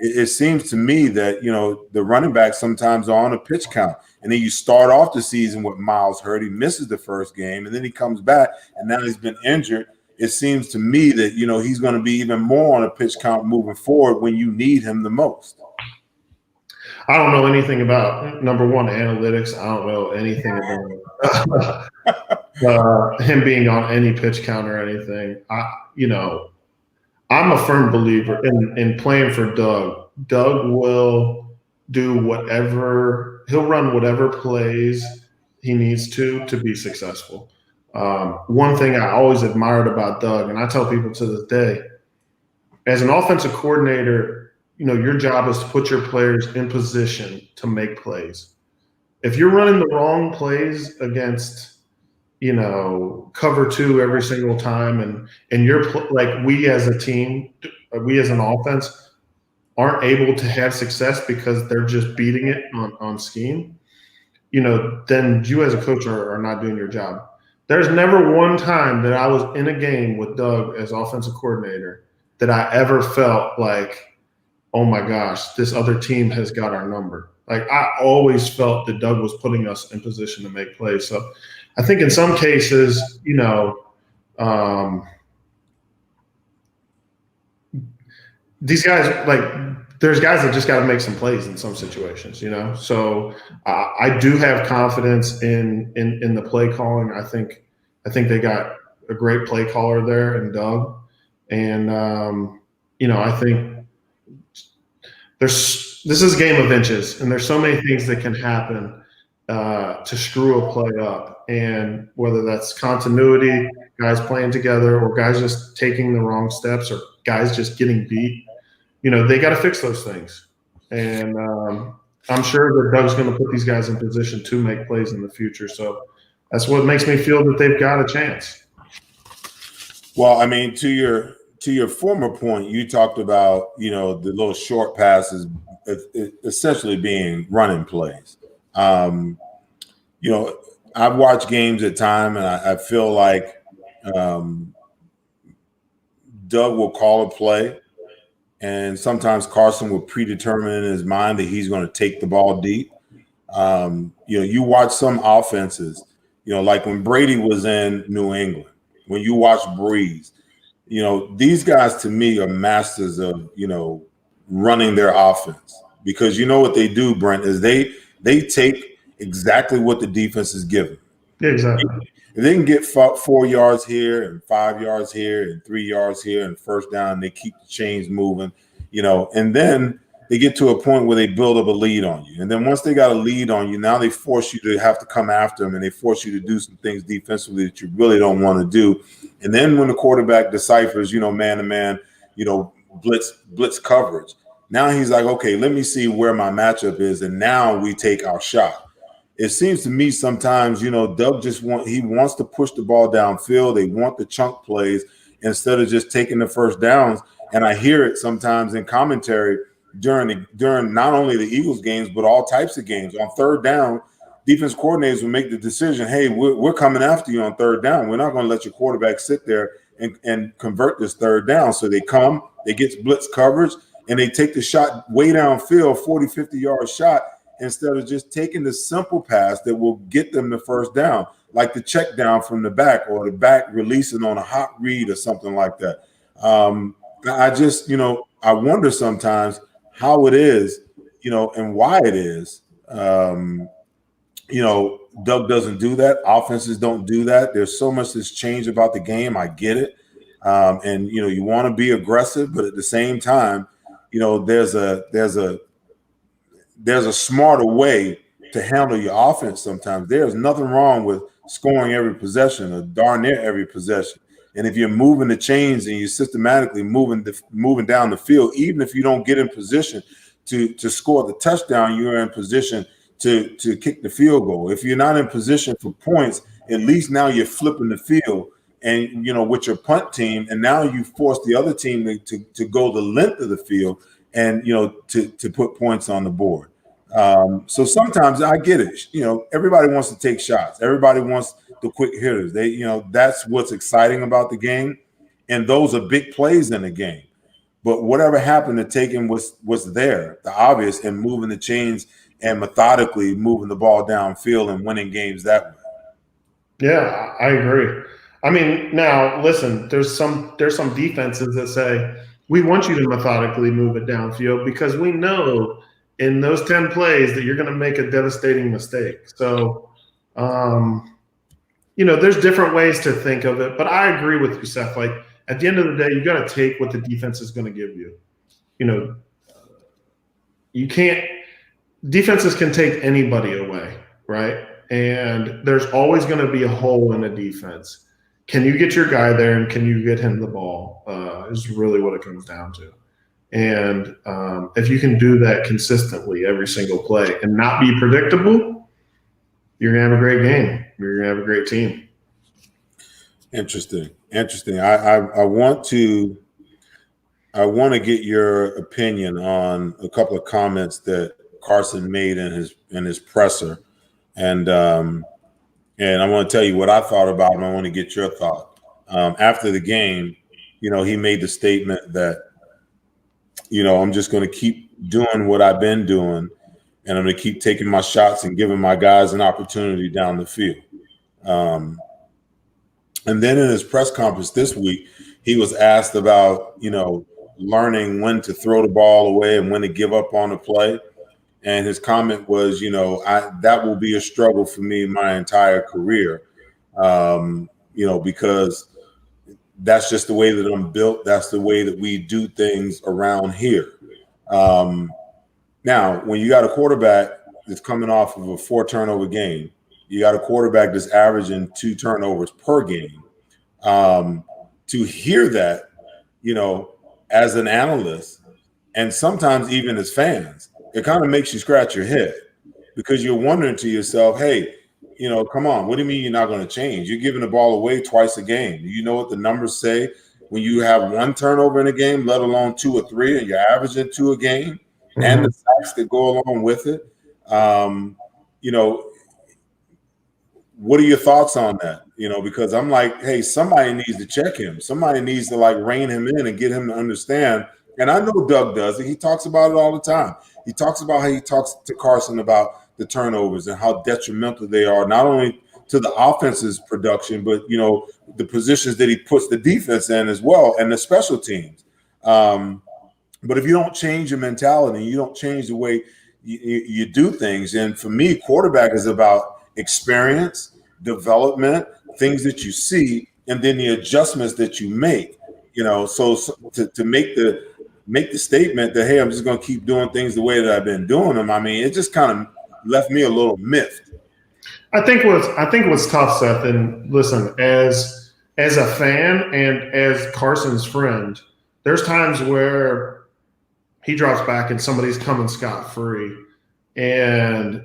it seems to me that, you know, the running backs sometimes are on a pitch count, and then you start off the season with Miles hurt. He misses the first game, and then he comes back, and now he's been injured. It seems to me that, you know, he's going to be even more on a pitch count moving forward when you need him the most. I don't know anything about, number one, analytics. I don't know anything about him being on any pitch count or anything. You know, I'm a firm believer in playing for Doug. Doug will do whatever, he'll run whatever plays he needs to be successful. One thing I always admired about Doug, and I tell people to this day, as an offensive coordinator, you know, your job is to put your players in position to make plays. If you're running the wrong plays against, you know, cover two every single time, and you're like, we as a team, we as an offense aren't able to have success because they're just beating it on scheme, you know, then you as a coach are not doing your job. There's never one time that I was in a game with Doug as offensive coordinator that I ever felt like, oh my gosh, this other team has got our number. Like, I always felt that Doug was putting us in position to make plays. So I think in some cases, you know, these guys, like, there's guys that just got to make some plays in some situations, you know. So I do have confidence in the play calling. I think they got a great play caller there in Doug. And, you know, I think this is a game of inches, and there's so many things that can happen to screw a play up. And whether that's continuity, guys playing together, or guys just taking the wrong steps, or guys just getting beat, you know, they got to fix those things. And I'm sure that Doug's going to put these guys in position to make plays in the future. So that's what makes me feel that they've got a chance. Well, I mean, to your former point, you talked about, you know, the little short passes essentially being running plays. You know, I've watched games at time, and I feel like Doug will call a play, and sometimes Carson will predetermine in his mind that he's going to take the ball deep. You watch some offenses, like when Brady was in New England, when you watch Breeze, these guys to me are masters of, running their offense, because what they do, Brent, is they take exactly what the defense is given. Yeah, exactly. If they can get 4 yards here and 5 yards here and 3 yards here and first down, they keep the chains moving, and then they get to a point where they build up a lead on you. And then once they got a lead on you, now they force you to have to come after them, and they force you to do some things defensively that you really don't want to do. And then when the quarterback deciphers, man-to-man, blitz coverage, now he's like, okay, let me see where my matchup is, and now we take our shot. It seems to me sometimes, Doug wants to push the ball downfield. They want the chunk plays instead of just taking the first downs. And I hear it sometimes in commentary during not only the Eagles games, but all types of games. On third down, defense coordinators will make the decision, hey, we're coming after you on third down. We're not going to let your quarterback sit there and convert this third down. So they get blitz coverage, and they take the shot way downfield, 40, 50-yard shot, instead of just taking the simple pass that will get them the first down, like the check down from the back or the back releasing on a hot read or something like that. I just, I wonder sometimes how it is, and why it is. Doug doesn't do that. Offenses don't do that. There's so much that's changed about the game. I get it. And, you want to be aggressive, but at the same time, there's a smarter way to handle your offense sometimes. There's nothing wrong with scoring every possession or darn near every possession. And if you're moving the chains and you're systematically moving down the field, even if you don't get in position to score the touchdown, you're in position to kick the field goal. If you're not in position for points, at least now you're flipping the field and, with your punt team, and now you force the other team to go the length of the field and, to put points on the board. So sometimes I get it. Everybody wants to take shots. Everybody wants the quick hitters. That's what's exciting about the game. And those are big plays in the game. But whatever happened to taking what's there, the obvious, and moving the chains and methodically moving the ball downfield and winning games that way. Yeah, I agree. I mean, now listen, there's some defenses that say we want you to methodically move it downfield because we know in those 10 plays that you're going to make a devastating mistake. So, there's different ways to think of it, but I agree with you, Seth. Like at the end of the day, you got to take what the defense is going to give you. You can't. Defenses can take anybody away, right? And there's always going to be a hole in a defense. Can you get your guy there and can you get him the ball is really what it comes down to. And if you can do that consistently every single play and not be predictable, you're going to have a great game. You're going to have a great team. Interesting. I want to get your opinion on a couple of comments that Carson made in his presser, and I want to tell you what I thought about him. I want to get your thought. After the game, he made the statement that, I'm just going to keep doing what I've been doing, and I'm going to keep taking my shots and giving my guys an opportunity down the field. And then in his press conference this week, he was asked about, learning when to throw the ball away and when to give up on a play. And his comment was, that will be a struggle for me my entire career, because that's just the way that I'm built. That's the way that we do things around here. Now, when you got a quarterback that's coming off of a 4-turnover game, you got a quarterback that's averaging 2 turnovers per game. To hear that, as an analyst, and sometimes even as fans, it kind of makes you scratch your head because you're wondering to yourself, hey, come on, what do you mean you're not going to change? You're giving the ball away twice a game. You know what the numbers say when you have 1 turnover in a game, let alone 2 or 3, and you're averaging 2 a game, and the sacks that go along with it. What are your thoughts on that? Because I'm like, hey, somebody needs to check him. Somebody needs to rein him in and get him to understand And I know Doug does it. He talks about it all the time. He talks about how he talks to Carson about the turnovers and how detrimental they are, not only to the offense's production, but, the positions that he puts the defense in as well, and the special teams. But if you don't change your mentality, you don't change the way you do things. And for me, quarterback is about experience, development, things that you see, and then the adjustments that you make. So to make the statement that, hey, I'm just going to keep doing things the way that I've been doing them. I mean, it just kind of left me a little miffed. I think what's tough, Seth, and listen, as a fan and as Carson's friend, there's times where he drops back and somebody's coming scot-free, and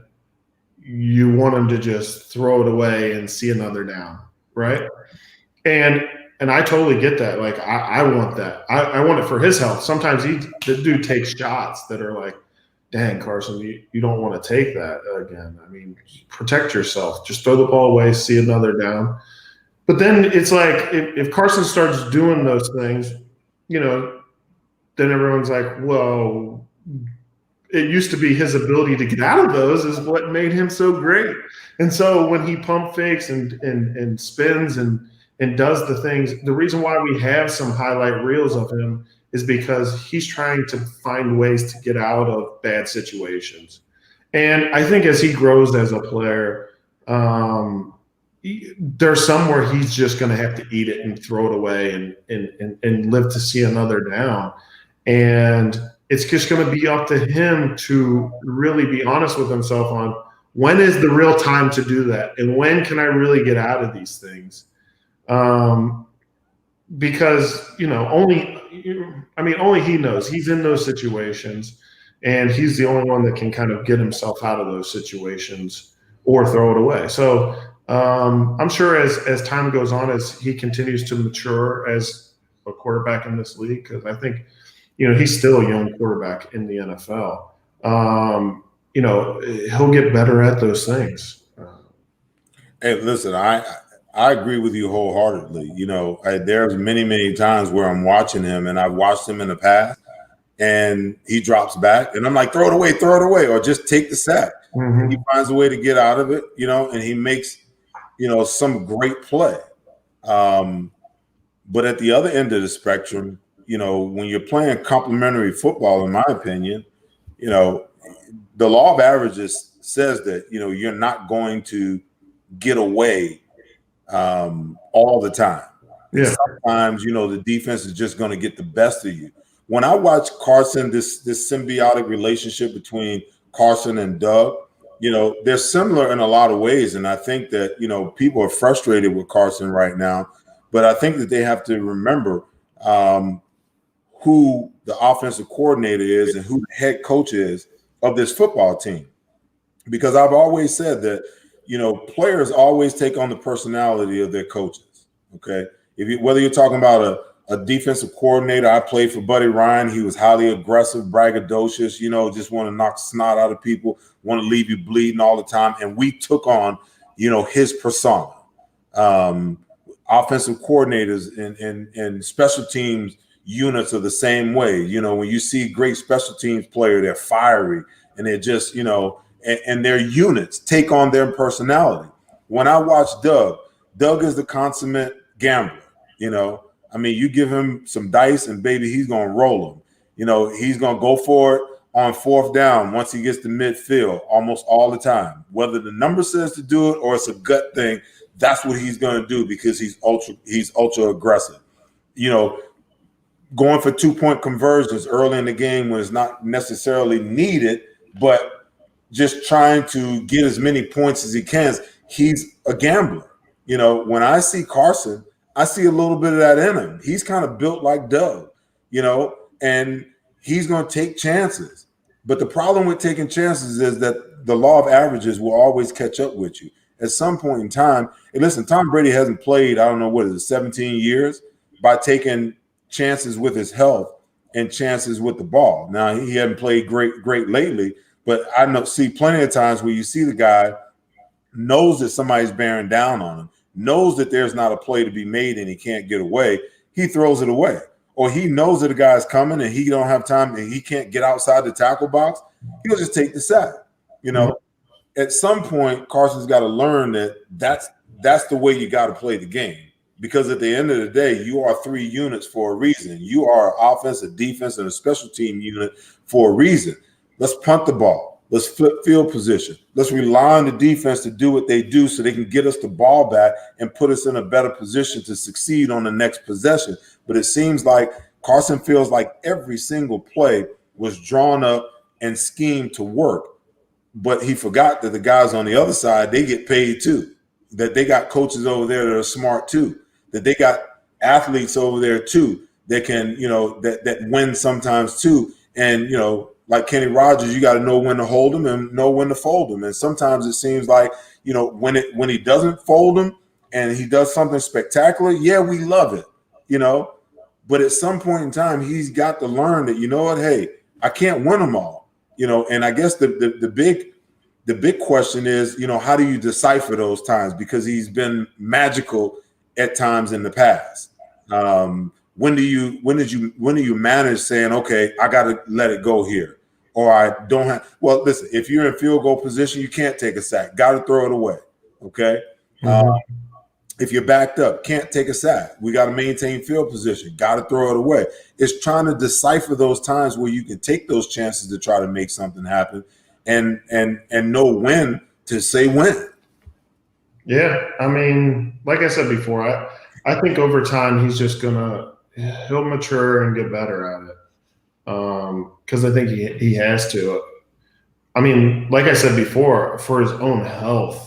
you want him to just throw it away and see another down, right? And I totally get that. Like, I want that. I want it for his health. Sometimes the dude takes shots that are like, dang, Carson, you don't want to take that again. I mean, protect yourself. Just throw the ball away, see another down. But then it's like if Carson starts doing those things, then everyone's like, well, it used to be his ability to get out of those is what made him so great. And so when he pump fakes and spins and does the things, the reason why we have some highlight reels of him is because he's trying to find ways to get out of bad situations. And I think as he grows as a player, there's some where he's just going to have to eat it and throw it away and live to see another down. And it's just going to be up to him to really be honest with himself on when is the real time to do that and when can I really get out of these things. Because, only he knows. He's in those situations, and he's the only one that can kind of get himself out of those situations or throw it away. So I'm sure as time goes on, as he continues to mature as a quarterback in this league, because I think, he's still a young quarterback in the NFL. He'll get better at those things. Hey, listen, I agree with you wholeheartedly. There's many, many times where I'm watching him, and I've watched him in the past, and he drops back, and I'm like, throw it away, or just take the sack. Mm-hmm. He finds a way to get out of it, and he makes, some great play. But at the other end of the spectrum, when you're playing complementary football, in my opinion, the law of averages says that, you're not going to get away all the time. Yeah. Sometimes, the defense is just going to get the best of you. When I watch Carson, this symbiotic relationship between Carson and Doug, they're similar in a lot of ways. And I think that, people are frustrated with Carson right now, but I think that they have to remember who the offensive coordinator is and who the head coach is of this football team. Because I've always said that, players always take on the personality of their coaches. Okay. Whether you're talking about a defensive coordinator, I played for Buddy Ryan. He was highly aggressive, braggadocious, just want to knock snot out of people, want to leave you bleeding all the time. And we took on, his persona. Offensive coordinators and special teams units are the same way. When you see great special teams player, they're fiery and they're just, and their units take on their personality. When I watch Doug is the consummate gambler. You give him some dice and baby, he's going to roll them. He's going to go for it on fourth down once he gets to midfield almost all the time. Whether the number says to do it or it's a gut thing, that's what he's going to do because he's ultra aggressive. Going for 2-point conversions early in the game when it's not necessarily needed, but just trying to get as many points as he can. He's a gambler. When I see Carson, I see a little bit of that in him. He's kind of built like Doug, and he's going to take chances. But the problem with taking chances is that the law of averages will always catch up with you. At some point in time, and listen, Tom Brady hasn't played, 17 years by taking chances with his health and chances with the ball. Now, he hasn't played great lately, but I see plenty of times where you see the guy knows that somebody's bearing down on him, knows that there's not a play to be made and he can't get away. He throws it away. or he knows that the guy's coming and he don't have time and he can't get outside the tackle box, he'll just take the sack. At some point, Carson's got to learn that that's the way you got to play the game. Because at the end of the day, you are 3 units for a reason. You are offense, a defense, and a special team unit for a reason. Let's punt the ball. Let's flip field position. Let's rely on the defense to do what they do so they can get us the ball back and put us in a better position to succeed on the next possession. But it seems like Carson feels like every single play was drawn up and schemed to work. But he forgot that the guys on the other side, they get paid too, that they got coaches over there that are smart too, that they got athletes over there too that can, that win sometimes too. And, like Kenny Rogers, you got to know when to hold him and know when to fold him. And sometimes it seems like, when he doesn't fold him and he does something spectacular, yeah, we love it, But at some point in time, he's got to learn that, hey, I can't win them all. And I guess the big question is, how do you decipher those times? Because he's been magical at times in the past. When do you manage saying, okay, I got to let it go here, or I don't have? Well, listen, if you're in field goal position, you can't take a sack. Got to throw it away. Okay. If you're backed up, can't take a sack. We got to maintain field position. Got to throw it away. It's trying to decipher those times where you can take those chances to try to make something happen, and know when to say when. Yeah, I mean, like I said before, I think over time he'll mature and get better at it. Because I think he has to. I mean, like I said before, for his own health.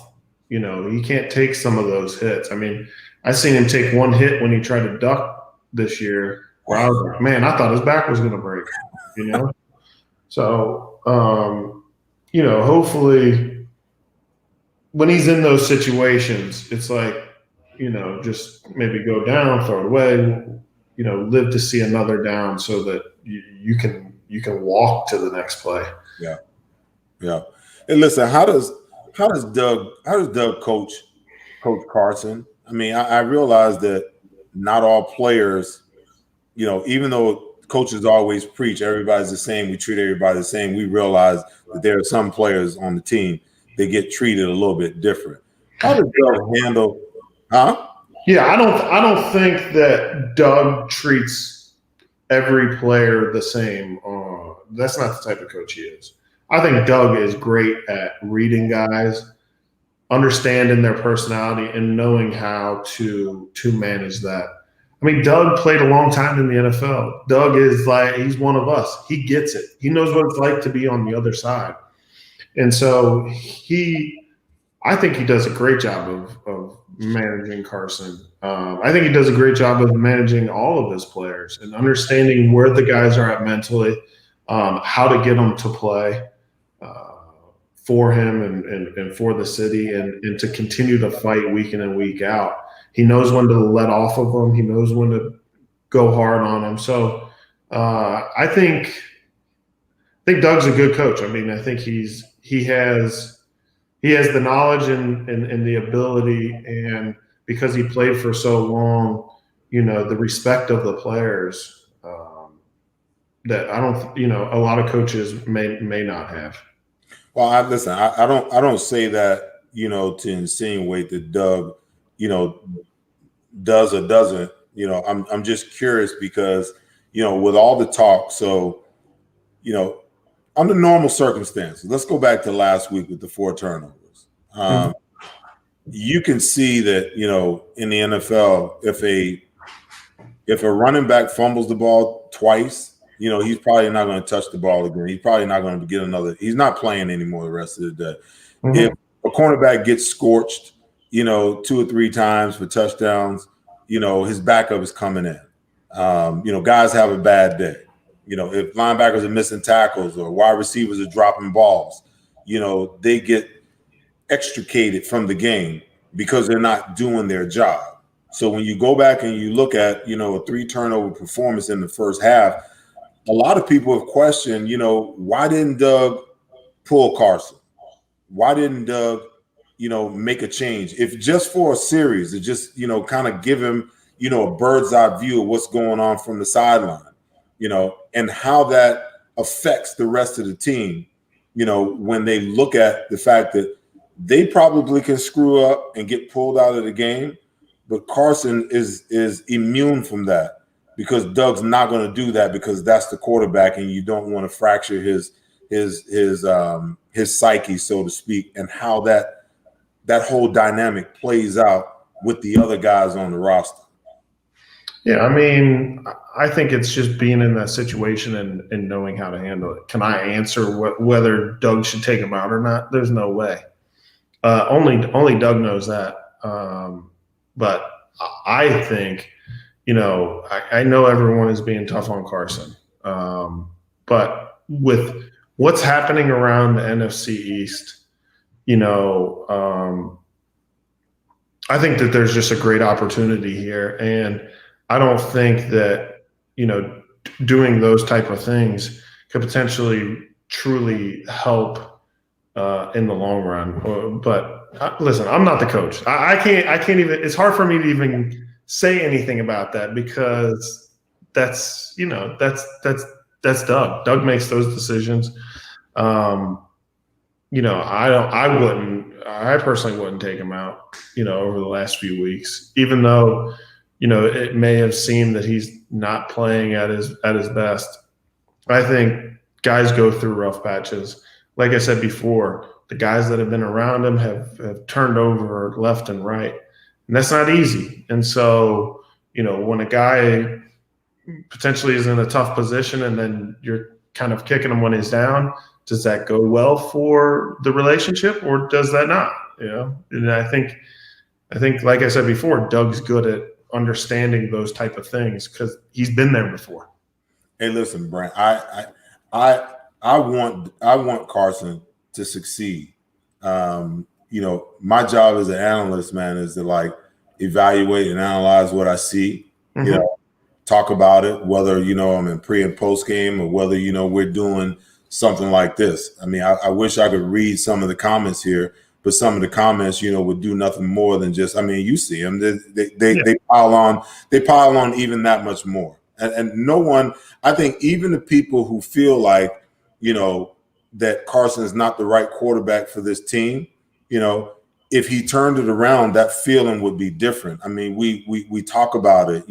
He can't take some of those hits. I mean, I seen him take one hit when he tried to duck this year where I was like, man, I thought his back was going to break, So, hopefully when he's in those situations, it's like, just maybe go down, throw it away, live to see another down so that you can walk to the next play. Yeah. Yeah. And listen, how does Doug coach Carson? I mean, I realize that not all players, even though coaches always preach everybody's the same, we treat everybody the same, we realize that there are some players on the team that get treated a little bit different. How does Doug handle? Yeah, I don't think that Doug treats every player the same. That's not the type of coach he is. I think Doug is great at reading guys, understanding their personality, and knowing how to manage that. I mean, Doug played a long time in the NFL. Doug is like, he's one of us. He gets it. He knows what it's like to be on the other side. And so I think he does a great job of managing Carson. I think he does a great job of managing all of his players and understanding where the guys are at mentally, how to get them to play for him and for the city and to continue to fight week in and week out. He knows when to let off of them. He knows when to go hard on them. So I think Doug's a good coach. I mean, I think he has the knowledge and the ability, and because he played for so long, the respect of the players that I don't, a lot of coaches may not have. Well, I don't say that, to insinuate that Doug, does or doesn't. I'm just curious because, with all the talk, so, under normal circumstances, let's go back to last week with the 4 turnovers. You can see that, in the NFL, if a running back fumbles the ball twice, he's probably not going to touch the ball again. He's probably not going to get another. He's not playing anymore the rest of the day. If a cornerback gets scorched, 2 or 3 times for touchdowns, his backup is coming in. Guys have a bad day. If linebackers are missing tackles or wide receivers are dropping balls, they get extricated from the game because they're not doing their job. So when you go back and you look at, a 3 turnover performance in the first half, a lot of people have questioned, why didn't Doug pull Carson? Why didn't Doug, make a change? If just for a series, to just, kind of give him, a bird's eye view of what's going on from the sideline, and how that affects the rest of the team, when they look at the fact that they probably can screw up and get pulled out of the game, but Carson is immune from that because Doug's not going to do that because that's the quarterback, and you don't want to fracture his psyche, so to speak, and how that whole dynamic plays out with the other guys on the roster. Yeah, I mean, I think it's just being in that situation and knowing how to handle it. Can I answer whether Doug should take him out or not? There's no way. Only Doug knows that. But I think, I know everyone is being tough on Carson. But with what's happening around the NFC East, I think that there's just a great opportunity here. And I don't think that, doing those type of things could potentially truly help in the long run. But listen, I'm not the coach. I can't even, it's hard for me to even say anything about that because that's Doug. Doug makes those decisions. I personally wouldn't take him out, over the last few weeks, even though, it may have seemed that he's not playing at his best. I think guys go through rough patches. Like I said before, the guys that have been around him have turned over left and right, and that's not easy. And so, when a guy potentially is in a tough position and then you're kind of kicking him when he's down, does that go well for the relationship or does that not? And I think, like I said before, Doug's good at understanding those type of things because he's been there before. Hey, listen, Brent, I want Carson to succeed. My job as an analyst, man, is to evaluate and analyze what I see, talk about it, whether, I'm in pre and post game or whether, we're doing something like this. I mean, I wish I could read some of the comments here, but some of the comments, would do nothing more than just, you see them, they pile on even that much more. And no one, I think even the people who feel like, that Carson is not the right quarterback for this team, if he turned it around, that feeling would be different. I mean, we talk about it,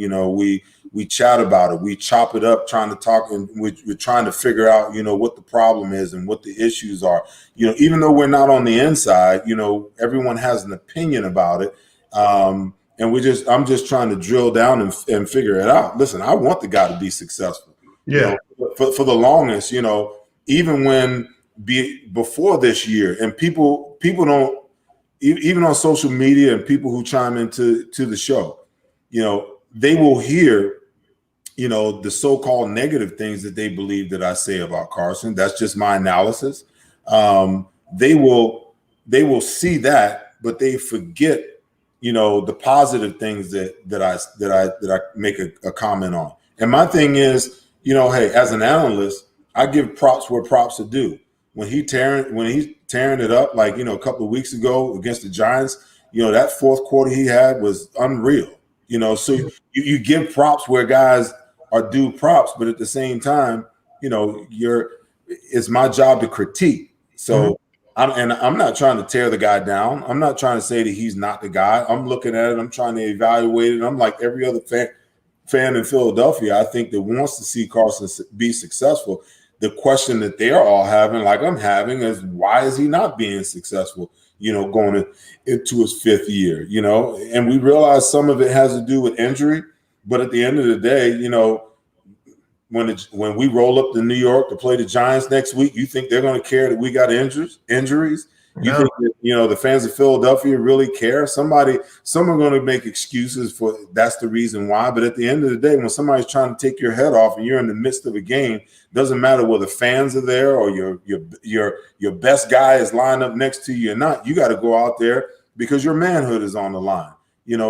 we chat about it, we chop it up, trying to talk, and we're trying to figure out, what the problem is and what the issues are. Even though we're not on the inside, everyone has an opinion about it. And I'm just trying to drill down and figure it out. Listen, I want the guy to be successful. Yeah. For the longest, even before this year, and people don't, even on social media and people who chime into the show, they will hear, the so-called negative things that they believe that I say about Carson. That's just my analysis. They will see that, but they forget, the positive things that I make a comment on. And my thing is, hey, as an analyst, I give props where props are due. When he's tearing it up, a couple of weeks ago against the Giants, that fourth quarter he had was unreal. So you give props where guys are due props, but at the same time, it's my job to critique. So I'm not trying to tear the guy down. I'm not trying to say that he's not the guy. I'm looking at it. I'm trying to evaluate it. I'm like every other fan in Philadelphia, I think, that wants to see Carson be successful. The question that they're all having, like I'm having, is why is he not being successful, going into his fifth year, and we realize some of it has to do with injury. But at the end of the day, when we roll up to New York to play the Giants next week, you think they're going to care that we got injuries? You think that, the fans of Philadelphia really care? Some are going to make excuses for that's the reason why. But at the end of the day, when somebody's trying to take your head off and you're in the midst of a game, doesn't matter whether fans are there or your best guy is lined up next to you or not. You got to go out there because your manhood is on the line. Your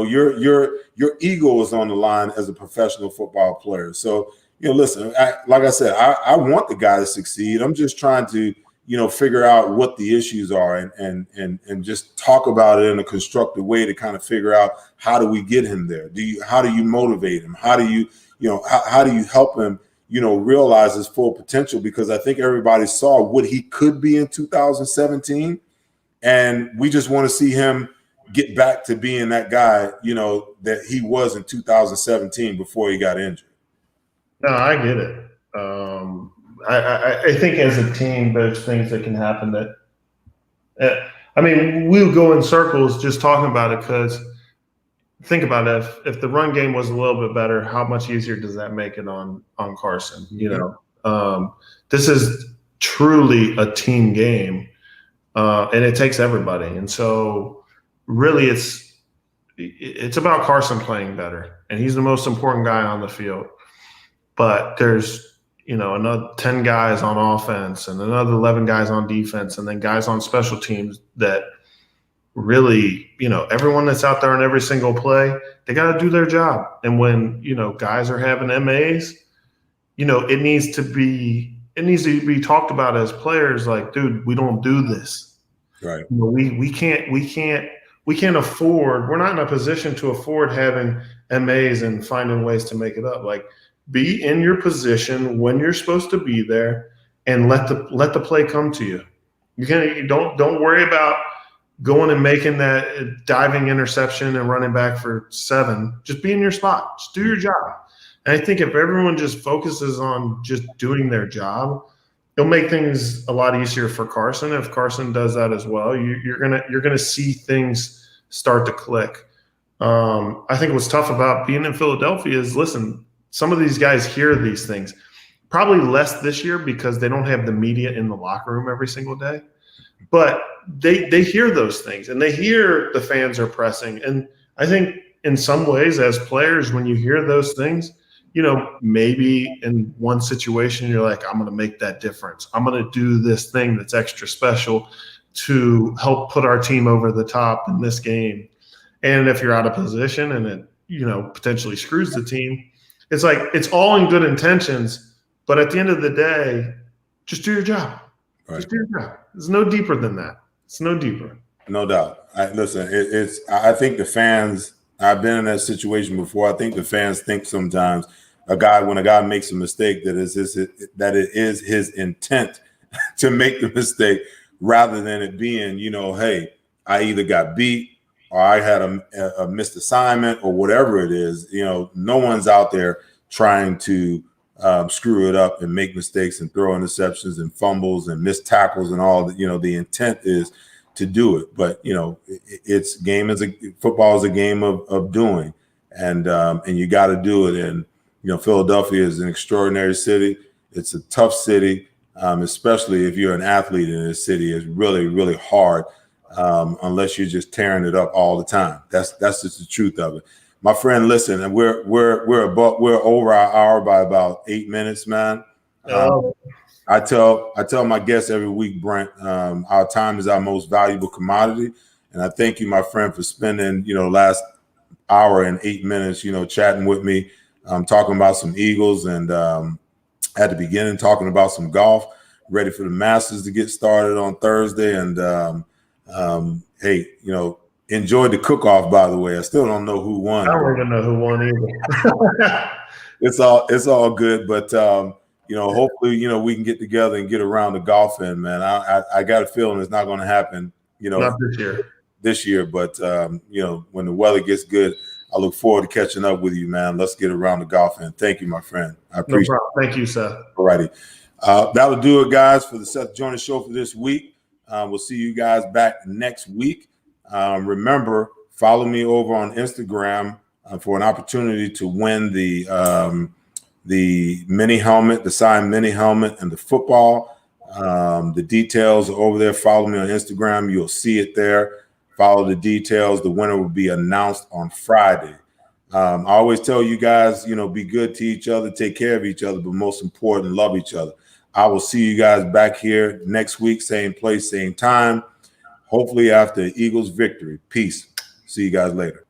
ego is on the line as a professional football player. So, listen, like I said, I want the guy to succeed. I'm just trying to figure out what the issues are and just talk about it in a constructive way to kind of figure out how do we get him there? How do you motivate him? How do you how do you help him, realize his full potential? Because I think everybody saw what he could be in 2017. And we just want to see him get back to being that guy, that he was in 2017 before he got injured. No, I get it. I think as a team, there's things that can happen that, we'll go in circles just talking about it, because think about it. If the run game was a little bit better, how much easier does that make it on Carson? This is truly a team game. And it takes everybody. And so really it's about Carson playing better. And he's the most important guy on the field. But there's, another 10 guys on offense and another 11 guys on defense, and then guys on special teams that really, everyone that's out there on every single play, they got to do their job. And when, guys are having MAs, it needs to be talked about as players, like, dude, we don't do this. Right. We can't afford, we're not in a position to afford having MAs and finding ways to make it up. Like, be in your position when you're supposed to be there and let the play come to you. You don't worry about going and making that diving interception and running back for 7. Just be in your spot. Just do your job. And I think if everyone just focuses on just doing their job, it'll make things a lot easier for Carson. If Carson does that as well, you're gonna see things start to click. I think what's tough about being in Philadelphia is, listen, some of these guys hear these things. Probably less this year because they don't have the media in the locker room every single day. But they hear those things, and they hear the fans are pressing. And I think in some ways, as players, when you hear those things, maybe in one situation you're like, I'm going to make that difference. I'm going to do this thing that's extra special to help put our team over the top in this game. And if you're out of position and it, potentially screws the team, it's like, it's all in good intentions, but at the end of the day, just do your job. Right. Just do your job. It's no deeper than that. It's no deeper. No doubt. I think the fans, I've been in that situation before. I think the fans think sometimes when a guy makes a mistake, that it is his intent to make the mistake, rather than it being, hey, I either got beat or I had a missed assignment or whatever it is. No one's out there trying to screw it up and make mistakes and throw interceptions and fumbles and missed tackles and all that. The intent is to do it, but football is a game of doing, and you got to do it. And Philadelphia is an extraordinary city. It's a tough city, especially if you're an athlete in this city. It's really, really hard unless you're just tearing it up all the time. That's just the truth of it. My friend, listen, and we're over our hour by about 8 minutes, man. I tell my guests every week, Brent, our time is our most valuable commodity, and I thank you, my friend, for spending last hour and 8 minutes, chatting with me, talking about some Eagles, and at the beginning talking about some golf, ready for the Masters to get started on Thursday, and hey, enjoyed the cook-off, by the way. I still don't know who won. I don't even know who won either. It's all good, but hopefully, we can get together and get around the golf end, man. I got a feeling it's not going to happen, not this year, but when the weather gets good, I look forward to catching up with you, man. Let's get around the golf end. Thank you, my friend. I appreciate it. Thank you, Seth. All righty. That'll do it, guys, for the Seth Joyner Show for this week. We'll see you guys back next week. Remember, follow me over on Instagram for an opportunity to win the mini helmet, the signed mini helmet, and the football. The details are over there. Follow me on Instagram. You'll see it there. Follow the details. The winner will be announced on Friday. I always tell you guys, be good to each other, take care of each other, but most important, love each other. I will see you guys back here next week, same place, same time. Hopefully after Eagles victory. Peace. See you guys later.